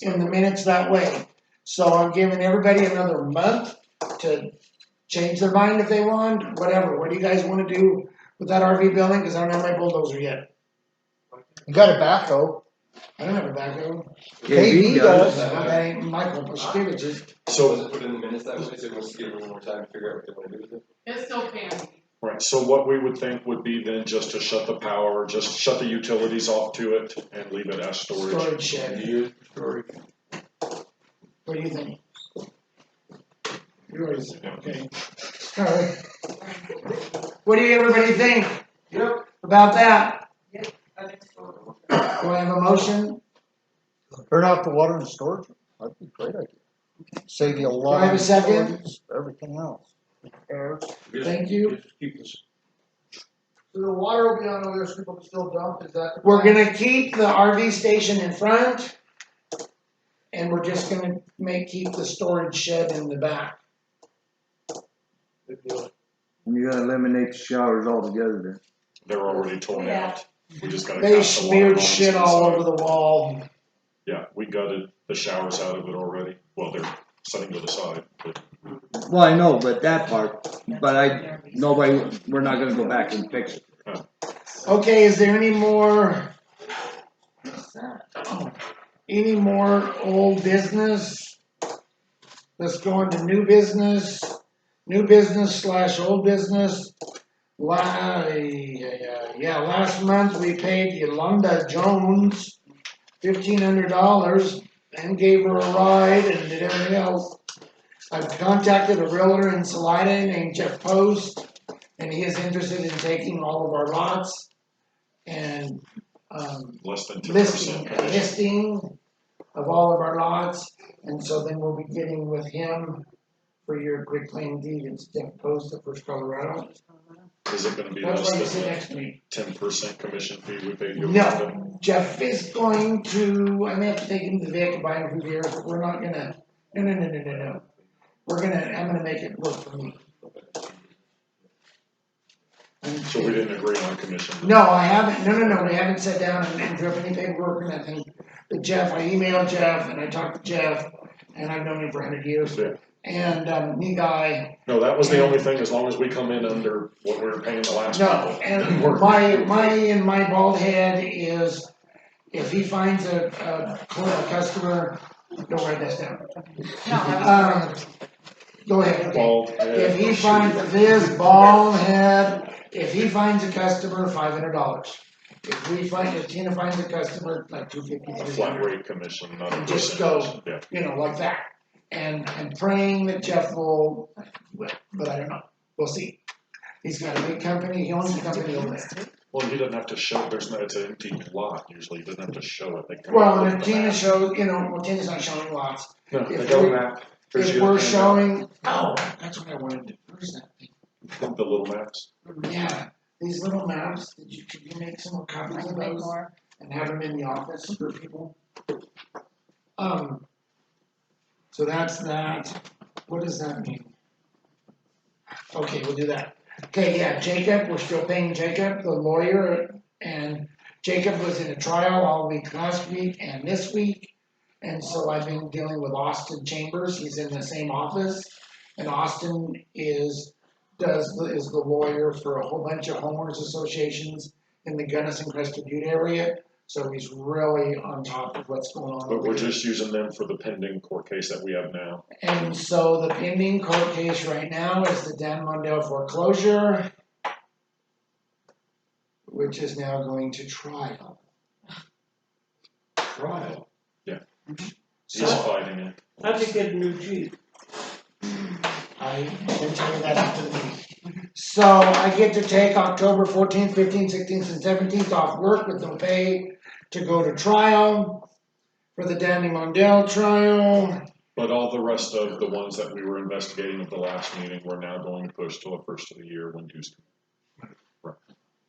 in the minutes that way. So I'm giving everybody another month to change their mind if they want, whatever. What do you guys wanna do with that RV building? Cause I don't have my bulldozer yet. You got a backhoe. I don't have a backhoe. KB does. That ain't Michael Paskevich's. So, Was it put in the minutes that way, so everyone's to give everyone more time to figure out what they wanna do with it? It's still pending. right, so what we would think would be then just to shut the power, just shut the utilities off to it and leave it as storage. Storage shed. Years, storage. What do you think? Yours, okay. Alright. What do you, everybody think? Yep. About that? I think so. Do I have a motion? Turn off the water and storage, that'd be a great idea. Save you a Do lot I have a of second? utilities, everything else. Thank you. Just keep this. So the water will be on over there, so people can still dump, is that? the We're plan? gonna keep the RV station in front. And we're just gonna keep the storage shed in the back. You're gonna eliminate the showers altogether then. They're already torn out. We just gotta. They cast the water smeared lines shit all inside. over the wall. Yeah, we gutted the showers out of it already. Well, they're setting to the side, but Well, I know, but that part, but we're not gonna go back and fix it. Okay, is there any more? What's that? Oh, any more old business? Let's go into new business / old business. Last month we paid Yolanda Jones $1,500 and gave her a ride and did everything else. I've contacted a realtor in Salida named Jeff Post, and he is interested in taking all of our lots and less than 10% listing commission. of all of our lots, and so then we'll be getting with him for your quick claim deed. It's Jeff Post of First Colorado. Is it gonna be That's why you less sit than next to me. 10% commission fee we paid you? No, Jeff is going to, I may have to take him to Vic and buy him a few beers, but we're not gonna, no. I'm gonna make it work for me. So we didn't agree on commission? No, I haven't, no, we haven't sat down and drew up any paperwork or nothing. But Jeff, I emailed Jeff and I talked to Jeff, and I've known him for 100 years. Yeah. And, neat guy. No, that was the only thing, as long as we come in under what we were paying the last No, people. and then we're- my bald head is, if he finds a customer, don't write this down. Go ahead, okay. Bald head. If he finds this bald head, if he finds a customer, $500. If Tina finds a customer, like $250. A flat rate commission, not a And just percentage. go. Yeah. Like that. And I'm praying that Jeff will, but I don't know, we'll see. He's got a big company, he owns a company over there. Well, he doesn't have to show, it's an empty lot usually, he doesn't have to show it. They come Well, up and with if the Tina map. shows, Tina's not showing lots. No, if they got a we- map. Here's If your we're handout. showing, that's what I wanted to, where's that thing? The little maps. Yeah, these little maps, could you make some more I copies of can make those more. and have them in the office for people? So that's that, what does that mean? Okay, we'll do that. Okay, yeah, Jacob, we're still paying Jacob, the lawyer, and Jacob was in a trial all week last week and this week. And so I've been dealing with Austin Chambers, he's in the same office, and Austin is the lawyer for a whole bunch of homeowners associations in the Gunnison Crested Butte area, so he's really on top of what's going on But over we're here. just using them for the pending court case that we have now. And so the pending court case right now is the Dan Mondell foreclosure, which is now going to trial. Yeah. He's So, fighting it. How'd they get a new Jeep? I can tell you that after the meeting. So I get to take October 14th, 15th, 16th, and 17th off work with no pay to go to trial for the Danny Mondale trial. But all the rest of the ones that we were investigating at the last meeting, we're now going to push till the first of the year when dues come.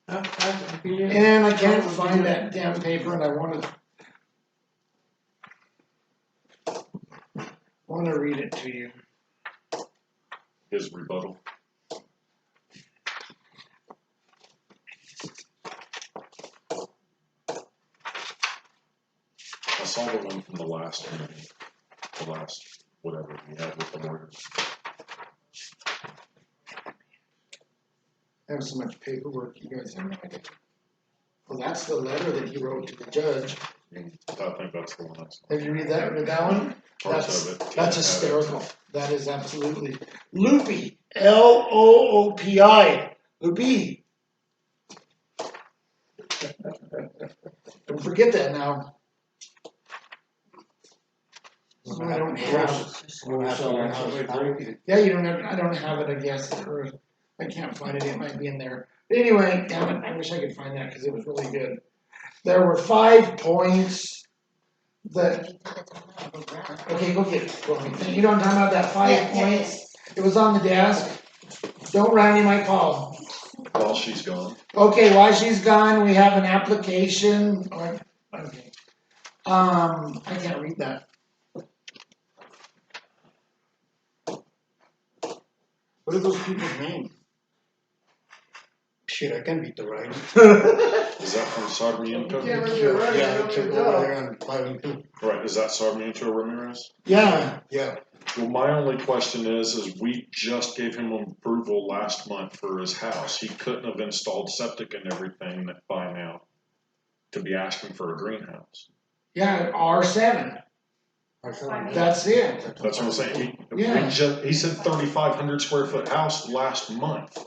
And I can't find that damn paper and I wanna read it to you. His rebuttal. I saw the one from the last meeting, the last whatever we had with the lawyers. I have so much paperwork, you guys have no idea. Well, that's the letter that he wrote to the judge. I think that's the one I saw. Have you read that one? Parts of it. That's hysterical. That is absolutely loopy. Loopi. Loopy. Don't forget that now. I don't have. Yeah, you don't have. I don't have it. I guess, or I can't find it. It might be in there. But anyway, damn it! I wish I could find that because it was really good. There were 5 points that. Okay, go get it. Go ahead. You know what I'm talking about? That 5 points. It was on the desk. Don't run, you might call. While she's gone. Okay, while she's gone, we have an application. Okay. I can't read that. What are those people's names? Shit, I can beat the ride. Is that from Sarmiento? Yeah, it's over there on 5 and 2. Right, is that Sarmiento Ramirez? Yeah. Yeah. Well, my only question is we just gave him approval last month for his house. He couldn't have installed septic and everything by now to be asking for a greenhouse. Yeah, R7. That's it. That's what I'm saying. Yeah. He said 3,500 square foot house last month.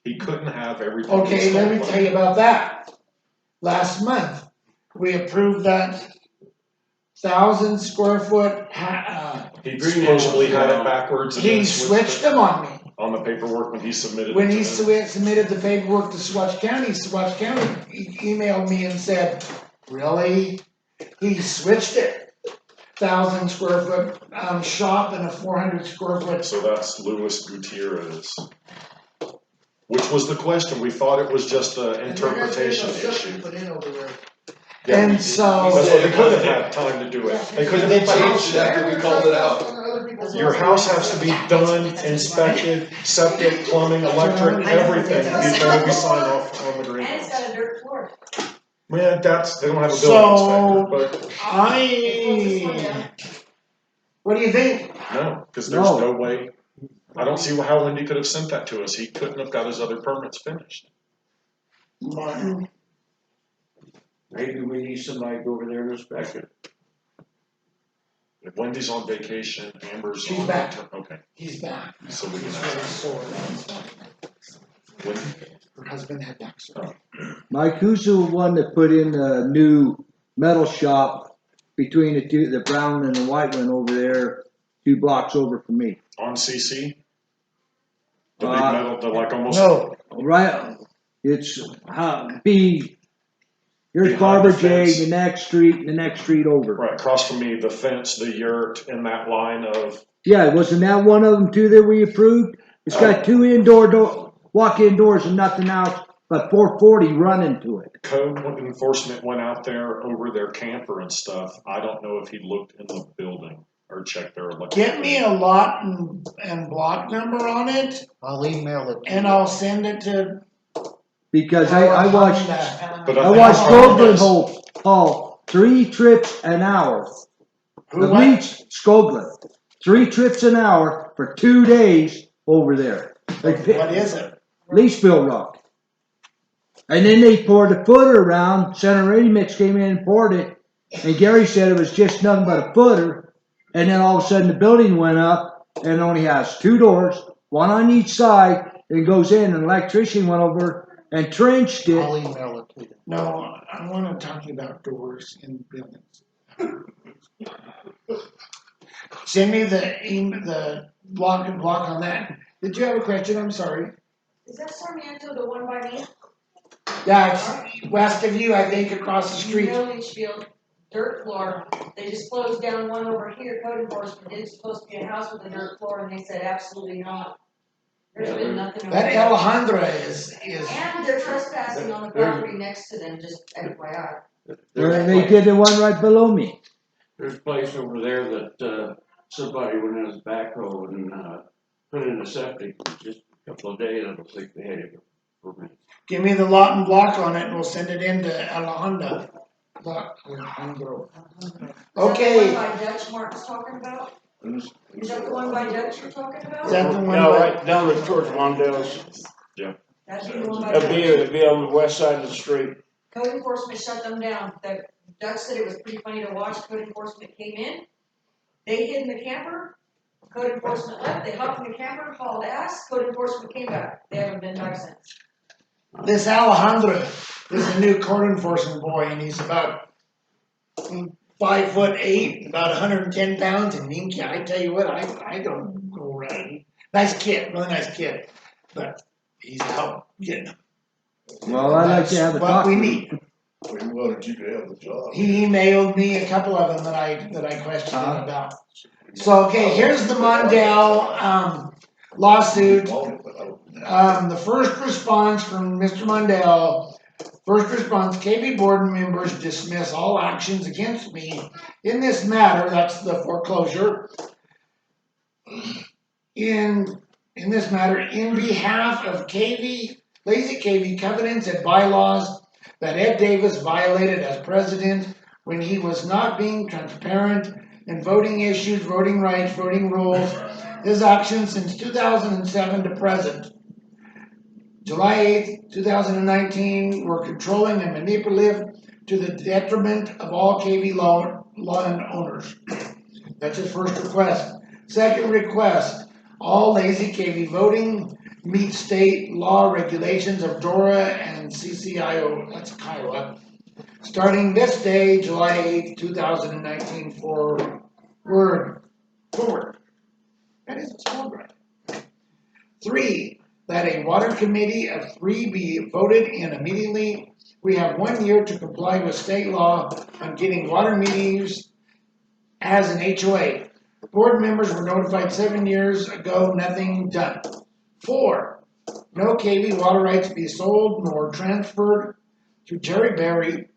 He couldn't have everything. Okay, let me installed by tell you about that. Last month, we approved that 1,000 square foot, He supposedly had it backwards and he then switched them on me. on the paperwork when he submitted When it he to them. submitted the paperwork to Swatch County emailed me and said, really? He switched it. 1,000 square foot shop and a 400 square foot. So that's Luis Gutierrez. Which was the question. We thought it was just an interpretation issue. Put in over there. Yeah, And so. that's why they couldn't have time to do it. They couldn't They have the house. changed it after we called it out. Your house has to be done, inspected, septic, plumbing, electric, everything before we sign off on the And it's greenhouse. got a dirt floor. Man, they don't have a building inspector, What do you think? but no, because there's no way. I don't see how Lindy could have sent that to us. He couldn't have got his other permits finished. Martin? Maybe we need somebody to go over there and inspect it. If Wendy's on vacation, Amber's She's on. back. Okay, He's back. so we can He's ask. very sore. When, Her husband had back surgery. Mike, who's the one that put in the new metal shop between the two, the brown and the white one over there, 2 blocks over from me? on CC? The big metal, the like almost. No. Right, it's, here's Behind Barber the J, fence. the next street, and the next street over. Right, across from me, the fence, the yurt, and that line of, Yeah, wasn't that one of them too that we approved? It's got 2 walk-in doors and nothing else but 440 running to it. code enforcement went out there over their camper and stuff. I don't know if he looked in the building or checked their electric. Get me a lot and block number on it, I'll email it. and I'll send it to. Because I watched, But I think watched that's what it Skogland is. haul 3 trips an hour. The beach, Skogland, 3 trips an hour for 2 days over there. What is it? Leachville Rock. And then they poured a footer around, Center Ready Mix came in and poured it, and Gary said it was just nothing but a footer, and then all of a sudden the building went up, and it only has 2 doors, 1 on each side, and goes in, and an electrician went over and trenched it. I'll email it to you. No, I wanna talk about doors in buildings. send me the block on that. Did you have a question? I'm sorry. Is that Sarmiento, the one by me? Yeah, it's west of you, I think, across the street. No leach field, dirt floor. They just closed down one over here, code enforcement. It's supposed to be a house with a dirt floor, and they said absolutely not. There's been nothing over That there. Alejandra is, And they're trespassing on the property next to them, just FYI. They did the one right below me. There's a place over there that, somebody went in his backhoe and, put in a septic in just a couple of days. I don't think they had it for me. give me the lot and block on it and we'll send it into Alejandra. Alejandro. Is that Okay. the one by Dutch Martin's talking about? Is that the one by Dutch you're talking about? Is that the one? No, by- right down towards Mondale's. That'd be the one by It'd be, Dutch. it'd be on the west side of the street. Code enforcement shut them down. Dutch said it was pretty funny to watch. Code enforcement came in. They hid in the camper. Code enforcement left. They hopped in the camper, hauled ass. Code enforcement came back. They haven't been back since. This Alejandro is a new code enforcement boy and he's about 5'8", about 110 pounds and minky. I tell you what, I don't go around. Nice kid, really nice kid, but he's out getting. Well, I'd like to have a What talk. we with need. him. Well, did you have the job? He emailed me a couple of them that I questioned him about. So, okay, here's the Mondale, lawsuit. The first response from Mr. Mondale, KB board members dismiss all actions against me in this matter, that's the foreclosure. In this matter, in behalf of Lazy KB covenants and bylaws that Ed Davis violated as president when he was not being transparent in voting issues, voting rights, voting rules, his actions since 2007 to present. July 8th, 2019 were controlling and manipulative to the detriment of all KB land owners. That's his first request. Second request, all Lazy KB voting meet state law regulations of DORA and CCIO, that's Kiowa, starting this day, July 8th, 2019 forward. That is spelled right. 3, that a water committee of 3 be voted in immediately. We have 1 year to comply with state law on getting water meters as an HOA. The board members were notified 7 years ago, nothing done. 4, no KB water rights be sold nor transferred to Jerry Berry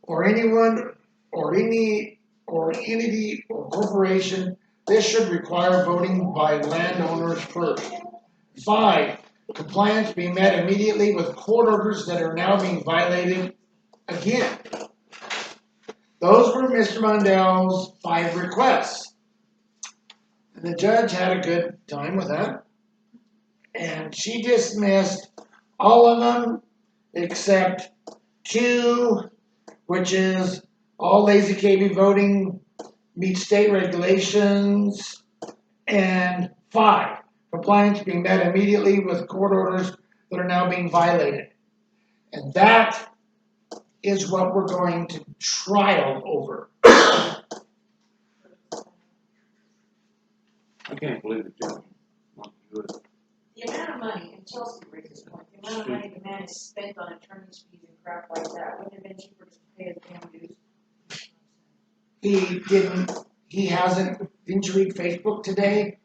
or anyone or any or entity or corporation. This should require voting by landowners first. 5, compliance be met immediately with court orders that are now being violated again. Those were Mr. Mondale's 5 requests. And the judge had a good time with that. And she dismissed all of them except 2, which is all Lazy KB voting meets state regulations, and 5, compliance being met immediately with court orders that are now being violated. And that is what we're going to trial over. I can't believe it, John. Not good. The amount of money, and Chelsea brings this point, the amount of money the man has spent on attorney's fees and crap like that, wouldn't it have been cheaper just to pay his damn dues? He hasn't, didn't you read Facebook today?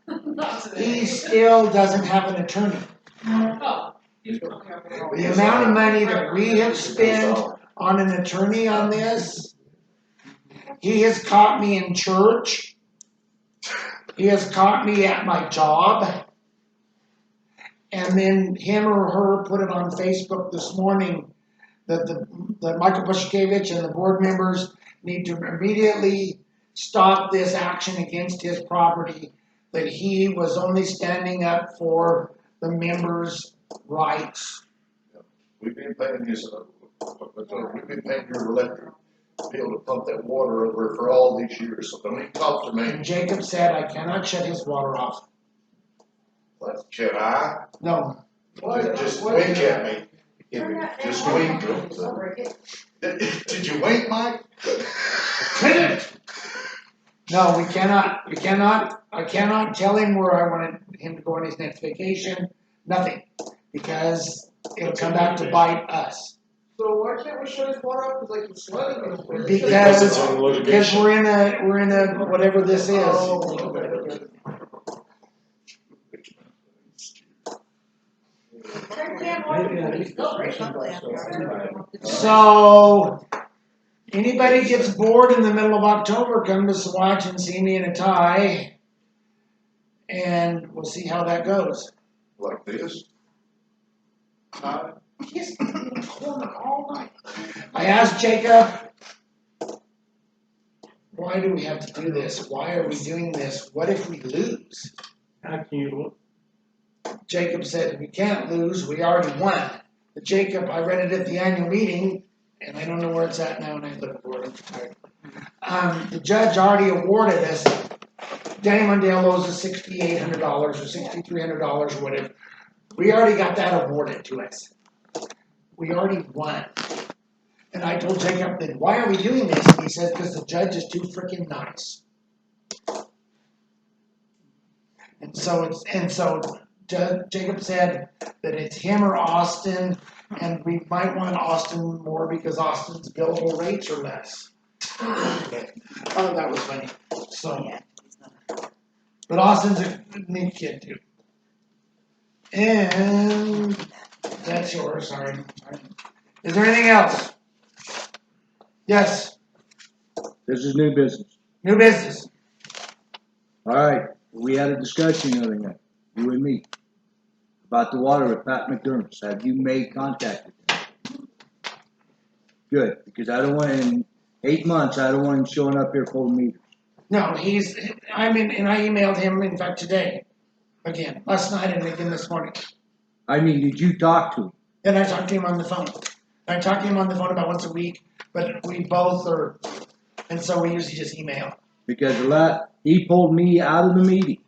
Not today. He still doesn't have an attorney. Oh. The amount of money that we have spent on an attorney on this, he has caught me in church. He has caught me at my job. And then him or her put it on Facebook this morning that that Michael Pushkevich and the board members need to immediately stop this action against his property, that he was only standing up for the members' rights. We've been paying we've been paying your electric bill to pump that water over for all these years, so don't even talk to me. And Jacob said, I cannot shut his water off. Like, should I? No. Just wink at me. Turn that damn Just water wink. on, I'll break it. Did you wink, Mike? No, we cannot, I cannot tell him where I wanted him to go on his next vacation, nothing, because it'll come back to bite us. So why can't we shut his water off, cause like he's sweating real quick? Because it's in Because litigation. we're in a, whatever this is. Oh, okay. So, anybody gets bored in the middle of October, come to Swatch and see me in a tie. And we'll see how that goes. Like this? He's in the corner all night. I asked Jacob, why do we have to do this? Why are we doing this? What if we lose? How can you, Jacob said, we can't lose, we already won. But Jacob, I read it at the annual meeting, and I don't know where it's at now, and I looked for it. The judge already awarded us, Danny Mundell owes us $6,800 or $6,300 or whatever. We already got that awarded to us. We already won. And I told Jacob, then why are we doing this? And he said, because the judge is too freaking nice. And so Jacob said that it's him or Austin, and we might want Austin more because Austin's billable rates are less. Oh, that was funny. So, but Austin's a neat kid too. And that's yours, sorry. Is there anything else? Yes, This is new business. new business. Alright, we had a discussion the other night, you and me, about the water with Pat McDermott. Have you made contact with him? Good, because I don't want, in 8 months, I don't want him showing up here full of meters. No, and I emailed him, in fact, today. Again, last night and again this morning. I mean, did you talk to him? And I talked to him on the phone. I talk to him on the phone about once a week, but we both are, and so we usually just email. Because he pulled me out of the meeting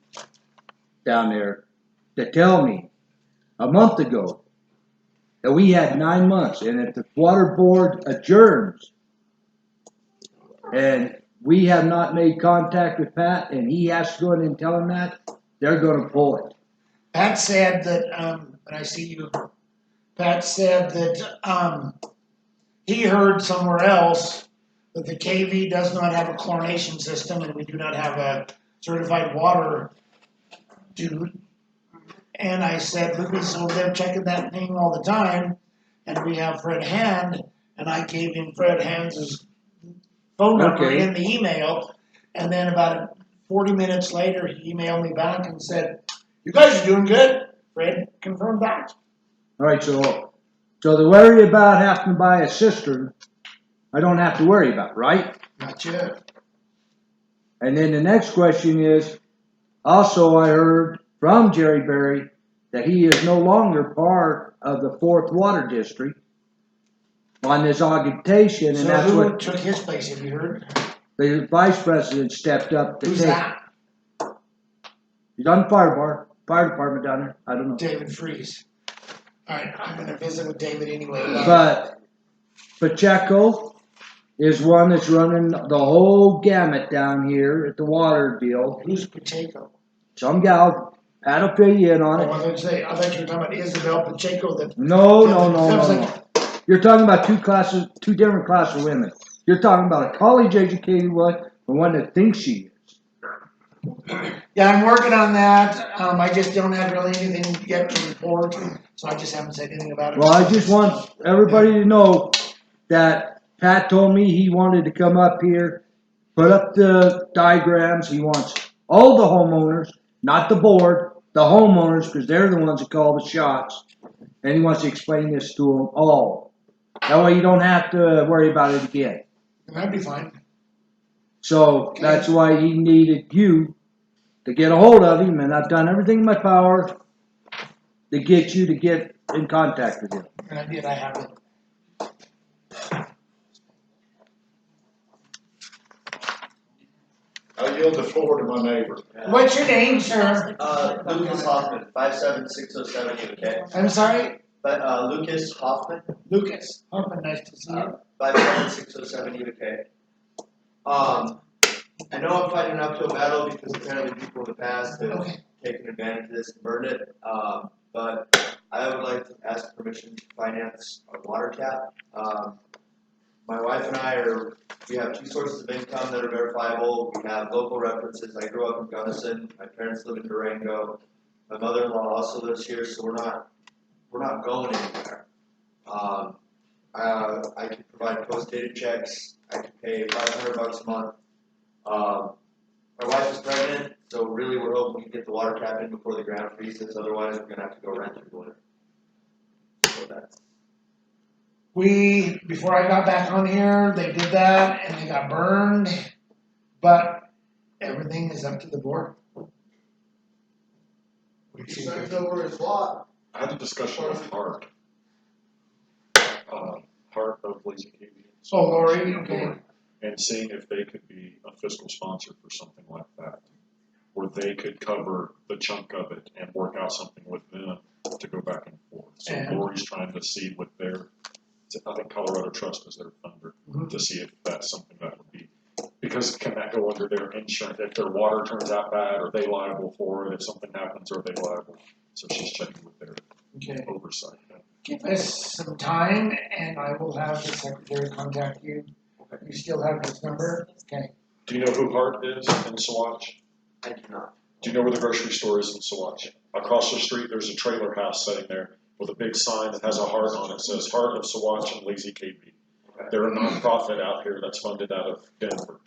down there to tell me a month ago that we had 9 months, and if the water board adjourns and we have not made contact with Pat and he has to go in and tell him that, they're gonna pull it. Pat said that, and I see you, Pat said that, he heard somewhere else that the KV does not have a chlorination system and we do not have a certified water dude. And I said, Lucas, so they're checking that thing all the time, and we have Fred Hand, and I gave him Fred Hand's phone number Okay. in the email, and then about 40 minutes later, he emailed me back and said, you guys are doing good. Fred confirmed that. Alright, so the worry about having to buy a cistern, I don't have to worry about, right? Not yet. And then the next question is, also I heard from Jerry Berry that he is no longer part of the 4th Water District on this augmentation, and So that's who what took his place, have you heard? the vice president stepped up to Who's take. that? He's on the fire department down there, I don't know. David Freeze. Alright, I'm gonna visit with David anyway. But Pacheco is one that's running the whole gamut down here at the water deal. Who's Pacheco? Some gal, Pat will fill you in on Oh, it. I thought you were talking about Isabel Pacheco that. No. That was You're talking about two different classes of women. You're talking about a college educated one, and one that thinks she is. Yeah, I'm working on that. I just don't have really anything yet to report, so I just haven't said anything about it. Well, I just want everybody to know that Pat told me he wanted to come up here, put up the diagrams. He wants all the homeowners, not the board, the homeowners, because they're the ones that call the shots. And he wants to explain this to them all. That way you don't have to worry about it again. That'd be fine. So that's why he needed you to get a hold of him, and I've done everything in my power to get you to get in contact with him. And I did, I have it. I yield the floor to my neighbor. What's your name, sir? Lucas Hoffman, 57607 UK. I'm sorry? Lucas Hoffman, Lucas. Hoffman, nice to see you. 57607 UK. I know I'm fighting an uphill battle because apparently people in the past have Okay. taken advantage of this and burned it. But I would like to ask permission to finance our water tap. My wife and I we have two sources of income that are verifiable. We have local references. I grew up in Gunnison. My parents live in Durango. My mother-in-law also lives here, so we're not going anywhere. I can provide post-dated checks. I can pay $500 a month. My wife is pregnant, so really we're hoping we can get the water tap in before the ground freezes. Otherwise, we're gonna have to go rent through the winter. So that's. Before I got back on here, they did that and they got burned, but everything is up to the board. He sends over his lot. I had a discussion with Hart. Hart of Lazy Canyon. Oh, Lori, okay. And seeing if they could be a fiscal sponsor for something like that. Where they could cover the chunk of it and work out something with them to go back and forth. So And- Lori's trying to see what I think Colorado Trust is their funder, to see if that's something that would be, because can that go under their insurance, if their water turns out bad, are they liable for it, if something happens, are they liable? So she's checking with their Okay. oversight. Give us some time and I will have the secretary contact you. You still have his number? Okay. Do you know who Hart is in Saguache? I do not. Do you know where the grocery store is in Saguache? Across the street, there's a trailer house sitting there with a big sign that has a heart on it, says Heart of Saguache and Lazy KB. They're a nonprofit out here that's funded out of Denver.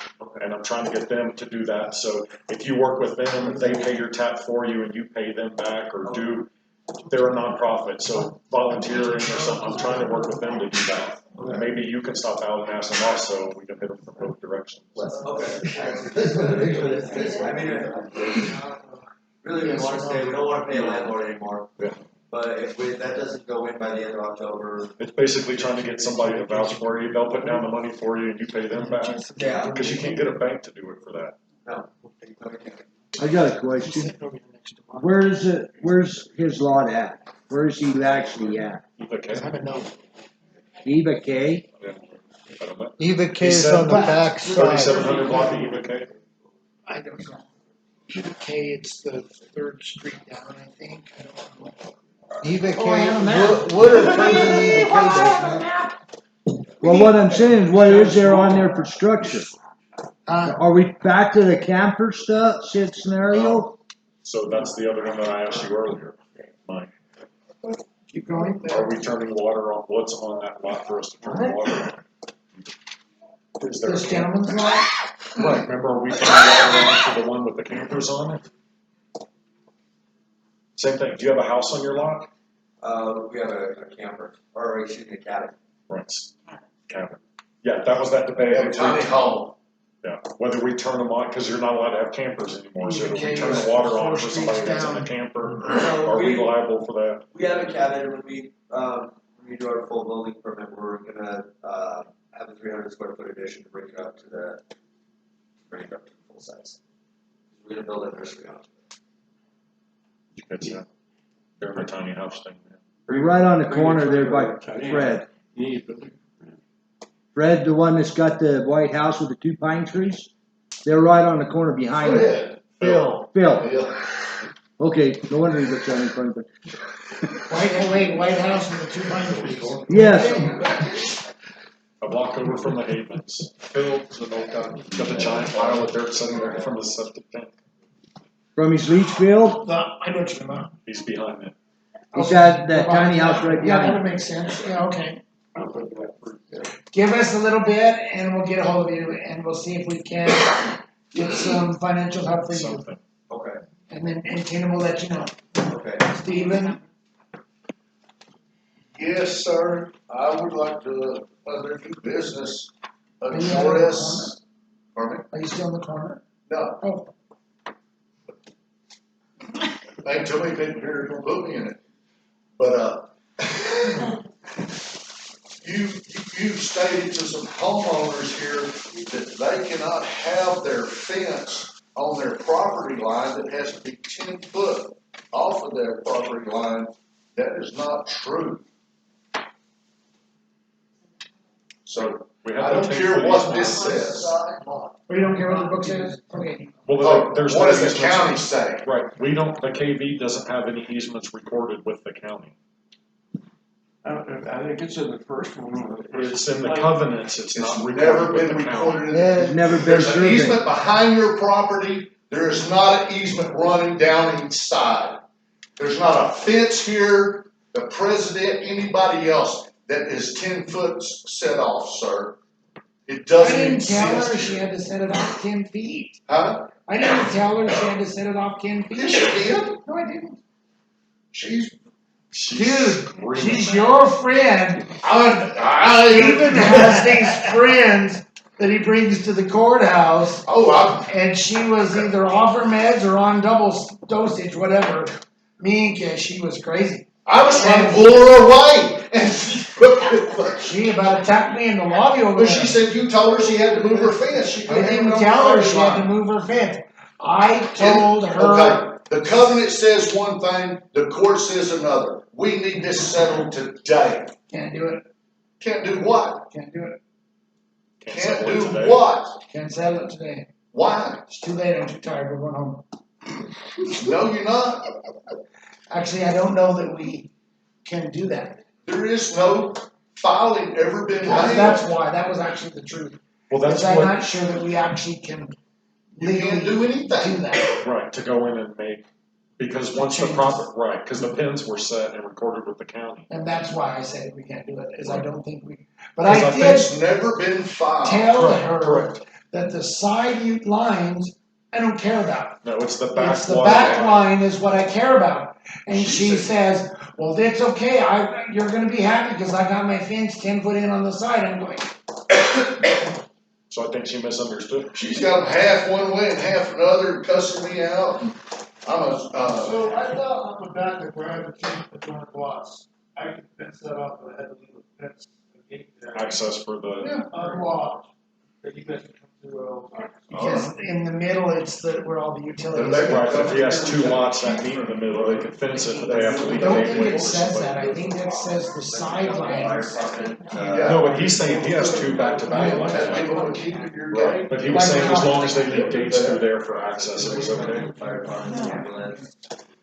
And I'm trying to get them to do that, so if you work with them, they pay your tap for you and you pay them back or they're a nonprofit, so volunteering or something, I'm trying to work with them to do that. And maybe you can stop out and ask them also, we can hit them from both directions. Okay. I mean, really, we want to say we don't want to pay a landlord anymore. Yeah. But if that doesn't go in by the end of October. It's basically trying to get somebody to vouch for you, they'll put down the money for you and you pay them back. Yeah. Because you can't get a bank to do it for that. No. I got a question. Where's his lot at? Where is he actually at? Eva K. Eva K? Yeah. I don't know. Eva K He is said on the back side. 3700 block of Eva K. I don't know. Eva K, it's the 3rd street down, I think. I don't know. Eva Oh, I have a K, map. Woodard comes in Eva K, doesn't it? Well, what I'm saying is, what is there on there for structure? Uh, Are we back to the camper scenario? So that's the other one that I asked you earlier, Mike. keep going. Are we turning water on, what's on that lot for us to turn water on? Is there? This gentleman's lot? Right, remember, are we turning water on to the one with the campers on it? Same thing, do you have a house on your lot? We have a camper, or excuse me, a cabin. Right, cabin. Yeah, that was that debate. A tiny home. Yeah, whether we turn them on, because you're not allowed to have campers anymore, so if we Okay, turn the water on for 4 somebody streets that's in a down. camper, So are we liable for that? We have a cabin, when we do our full building permit, we're gonna, have a 300 square foot addition to bring it up to the full size. We're gonna build a nursery on it. It's they're in a tiny house thing, man. Right on the corner there by Fred. Fred, the one that's got the white house with the 2 pine trees? They're right on the corner behind it. Phil. Phil. Okay, no wonder he looks at me in front of it. White House with the 2 pine trees. Yes, A block over from the Havens. Phil Zanoka, got the giant pile of dirt sitting there from the septic tank. from his leach field, I know what you're talking about. He's behind it. he's got that tiny house right Yeah, that behind would it. make sense, yeah, okay. Give us a little bit and we'll get a hold of you and we'll see if we can get some financial help for you. Something. Okay, And Tina will let you know. okay. Stephen, Yes, sir. I would like to, other new business, Are you out of the address. Pardon me? are you still in the corner? No, Oh, ain't too many people here gonna put me in it. But, you stated to some homeowners here that they cannot have their fence on their property line that has to be 10 foot off of their property line. That is not true. So, We have I to don't take care for what these this ones. says. Or you don't care what the book says? Okay. Well, there's no What does the easements. county say? Right, the KV doesn't have any easements recorded with the county. I think it's in the first one. It's in the covenants, it's not It's never recorded with been the county. recorded. It's never been There's an surveyed. easement behind your property, there is not an easement running down each side. There's not a fence here, the president, anybody else that is 10 foot set off, sir. It I doesn't didn't tell her exist she here. had to set it off 10 feet. Huh? I didn't tell her she had to set it off 10 feet. Yes, you did. No, I didn't. She's, Dude, she's your friend. I Even has these friends that he brings to the courthouse, oh, and she was either off her meds or on double dosage, whatever. Minka, she was crazy. I was trying to pull her away, and She about attacked me in the lobby over but there. she said you told her she had to move her fence. She I couldn't didn't even tell her go she had to move her fence. I told her. Okay, the covenant says one thing, the court says another. We need this settled today. Can't do it. Can't do what? Can't do it. Can't settle it do today. what? Can't settle it today. Why? It's too late. I'm too tired. We're going home. No, you're not. Actually, I don't know that we can do that. There is no filing ever been made. That's why. That was actually the truth. Well, that's Because I'm what, not sure that we actually can You legally can't do anything. do that. right, to go in and make, because once the Changes. proper, right, because the pins were set and recorded with the county. And that's why I said we can't do it, is I don't think we, but Because I I did It's never been filed. tell Correct, her correct. that the side lines, I don't care about. No, it's the back. It's the water back line. line is what I care about. And She she said- says, well, that's okay, you're gonna be happy because I got my fence 10 foot in on the side. I'm going, So I think she misunderstood. She's got them half one way and half another, cussing me out. I'm a, So I thought on the back of where I have the adjoining lots, I could fence that off, but I had to leave a fence, a gate there. Access for the, Unlocked, that you guys can come through at all times. because in the middle, it's where all the utilities They- are. right, if he has two lots that meet in the middle, they could fence it, but they have to I leave a don't think gateway it for says somebody. that, I think it says the sidelines. No, but he's saying he has two back-to-back and lots. people would keep it your Right, gate. but he was saying as long as they leave gates through there for access, it was okay.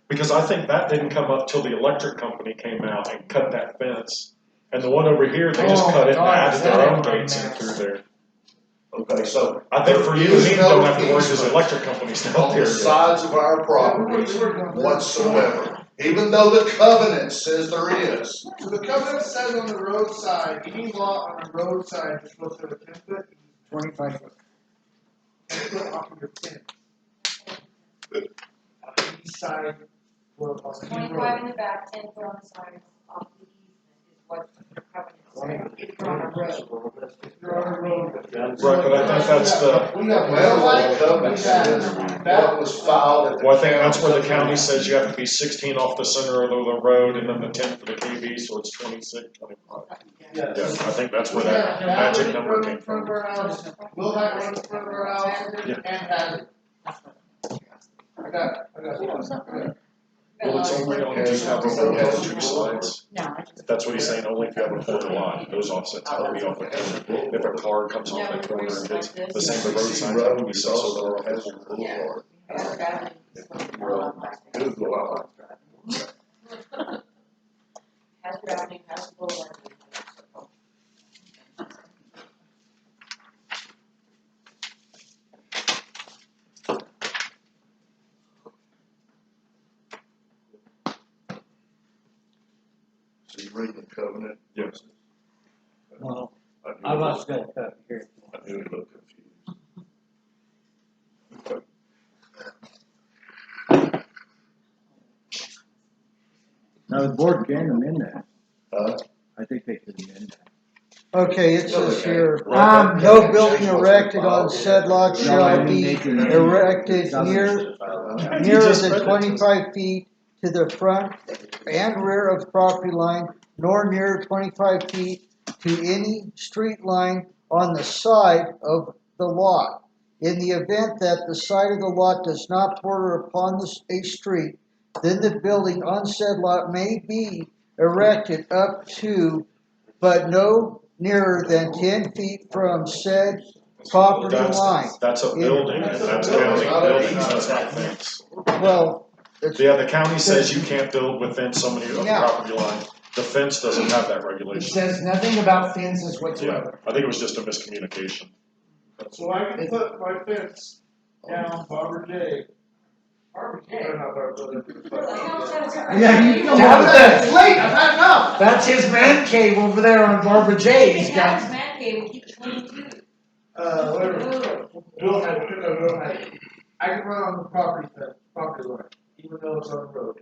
Because I think that didn't come up till the electric company came out and cut that fence. And the one over here, they just Oh, cut it and God, added is their that own a gates in mess? through there. Okay, so. I think for you there and me, is don't no have to worry, because the easement electric company's out on there. the sides of our properties whatsoever, even though the covenant says there is. So the covenant says on the roadside, any lot on the roadside is supposed to have a 10 foot, 25 foot. 10 foot off of your fence. On the east side, or on the main 25 in road. the back, 10 foot on the sides off the easement is what the covenant says. If you're on a road. If you're on a road. Right, but I think that's the, We have well, the covenant says what was filed at the. well, I think that's where the county. county says you have to be 16 off the center of the road and then the 10 for the KV, so it's 26, 25. Yeah, I think that's where that magic number came In front from. of our house, Will High runs in front of our house, Yeah. and has it. I got it. Well, it's only on if you have a road on two sides. No, I just. That's what he's saying, only if you have a corner lot, those offsets have to be off the corner. If a car comes off the corner and hits, the same, the road signs have to be set so they're off the corner. Boulevard. Yeah. Google out. Hazard Avenue, Hazard Boulevard. So you read the covenant? Yes. Well, I knew I it was was- gonna cut here. I knew it looked confused. Now, the board can amend that. Huh? I think they could amend that. Okay, it No, they says can't. here, Right. no building erected on said lot shall be erected near You nearer just than read it. 25 feet to the front and rear of the property line, nor nearer 25 feet to any street line on the side of the lot. In the event that the side of the lot does not border upon a street, then the building on said lot may be erected up to, but no nearer than 10 feet from said property line. That's a building, and that's county buildings, that's not fence. Well, it's, Yeah, the county says you can't build within so many of the Yeah. property line. The fence doesn't have that It regulation. says nothing about fences Yeah, whatsoever. I think it was just a miscommunication. So I can put my fence down Barbara J. Barbara Or J. not Barbara, Where the hell is that? Yeah, you know Down what? there. it's late, I've had enough. That's his man cave over there on Barbara J. He He's can have got, his man cave and keep it clean too. whatever. Ugh. Bill had, I can run on the property line, even though it's on the road,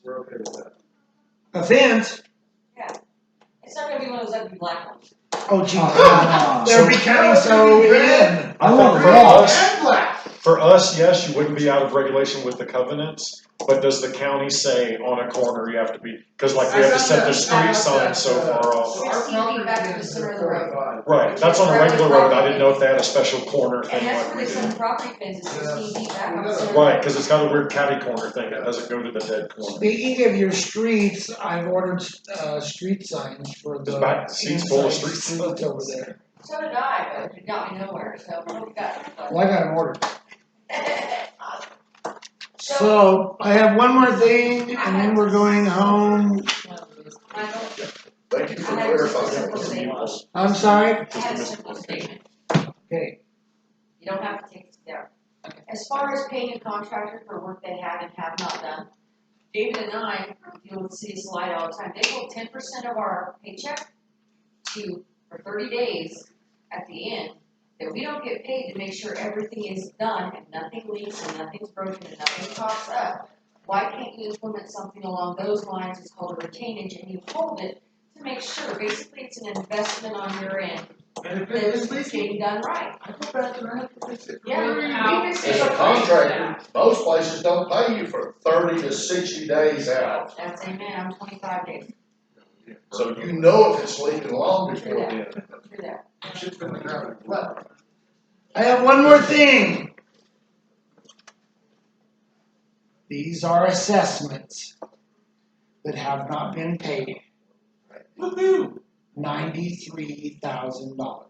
we're okay with that. a fence. It's not gonna be one of those ugly black ones. Oh, gee. Oh, They're becoming so in. I want For raw. us, for us, yes, you wouldn't be out of regulation with the covenants, but does the county say on a corner you have to be, cause like we have to set the street sign so far off. So our 16 feet property back to the fence is center of the road. 45. Right, that's on a regular road, I didn't know if they had a special corner And thing that's like where we they send do. the property fence, is 16 feet back on the center. Right, cause it's got a weird catty corner thing, it doesn't go to the dead corner. Speaking of your streets, I've ordered, street signs for the. His back seat's full of inside street streets signs. over there. So did I, but it got me nowhere, so we got. Well, I got them ordered. So, I have one more thing, and then we're going home. Michael, Thank you for I had just a clarifying. simple statement. I'm sorry? I had a simple statement. Okay, You don't have to take this down. As far as paying a contractor for work they have and have not done, David and I deal with City of Salida all the time. They hold 10% of our paycheck for 30 days at the end, that we don't get paid to make sure everything is done and nothing leaks and nothing's broken and nothing pops up. Why can't you implement something along those lines? It's called a retainage, and you hold it to make sure. Basically, it's an investment on your end And if that it's it's getting done right. I go back and I have to fix it. Yeah, we fix it. As a contractor, most places don't pay you for 30 to 60 days out. That's amen, I'm 25 days, So you know if it's leaking long before then. through that. Shit's been happening. Well, I have one more thing. These are assessments that have not been paid. woohoo! $93,000.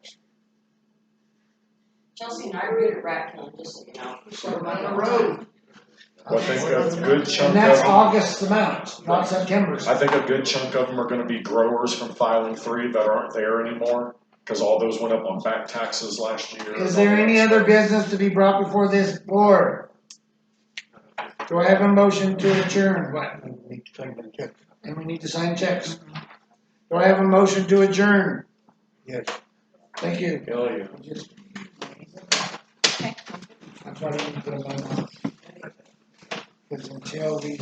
Chelsea and I are good at rat killing, just so you know. Put 'em on the road. I think a good chunk And of that's them, August's amount, not September's. I think a good chunk of them are gonna be growers from filing 3 that aren't there anymore, cause all those went up on back taxes last year. Is there any other business to be brought before this board? Do I have a motion to adjourn? What? And we need to sign checks. Do I have a motion to adjourn? Yes. Thank you. Hell yeah. That's why I didn't put a line on. Because until we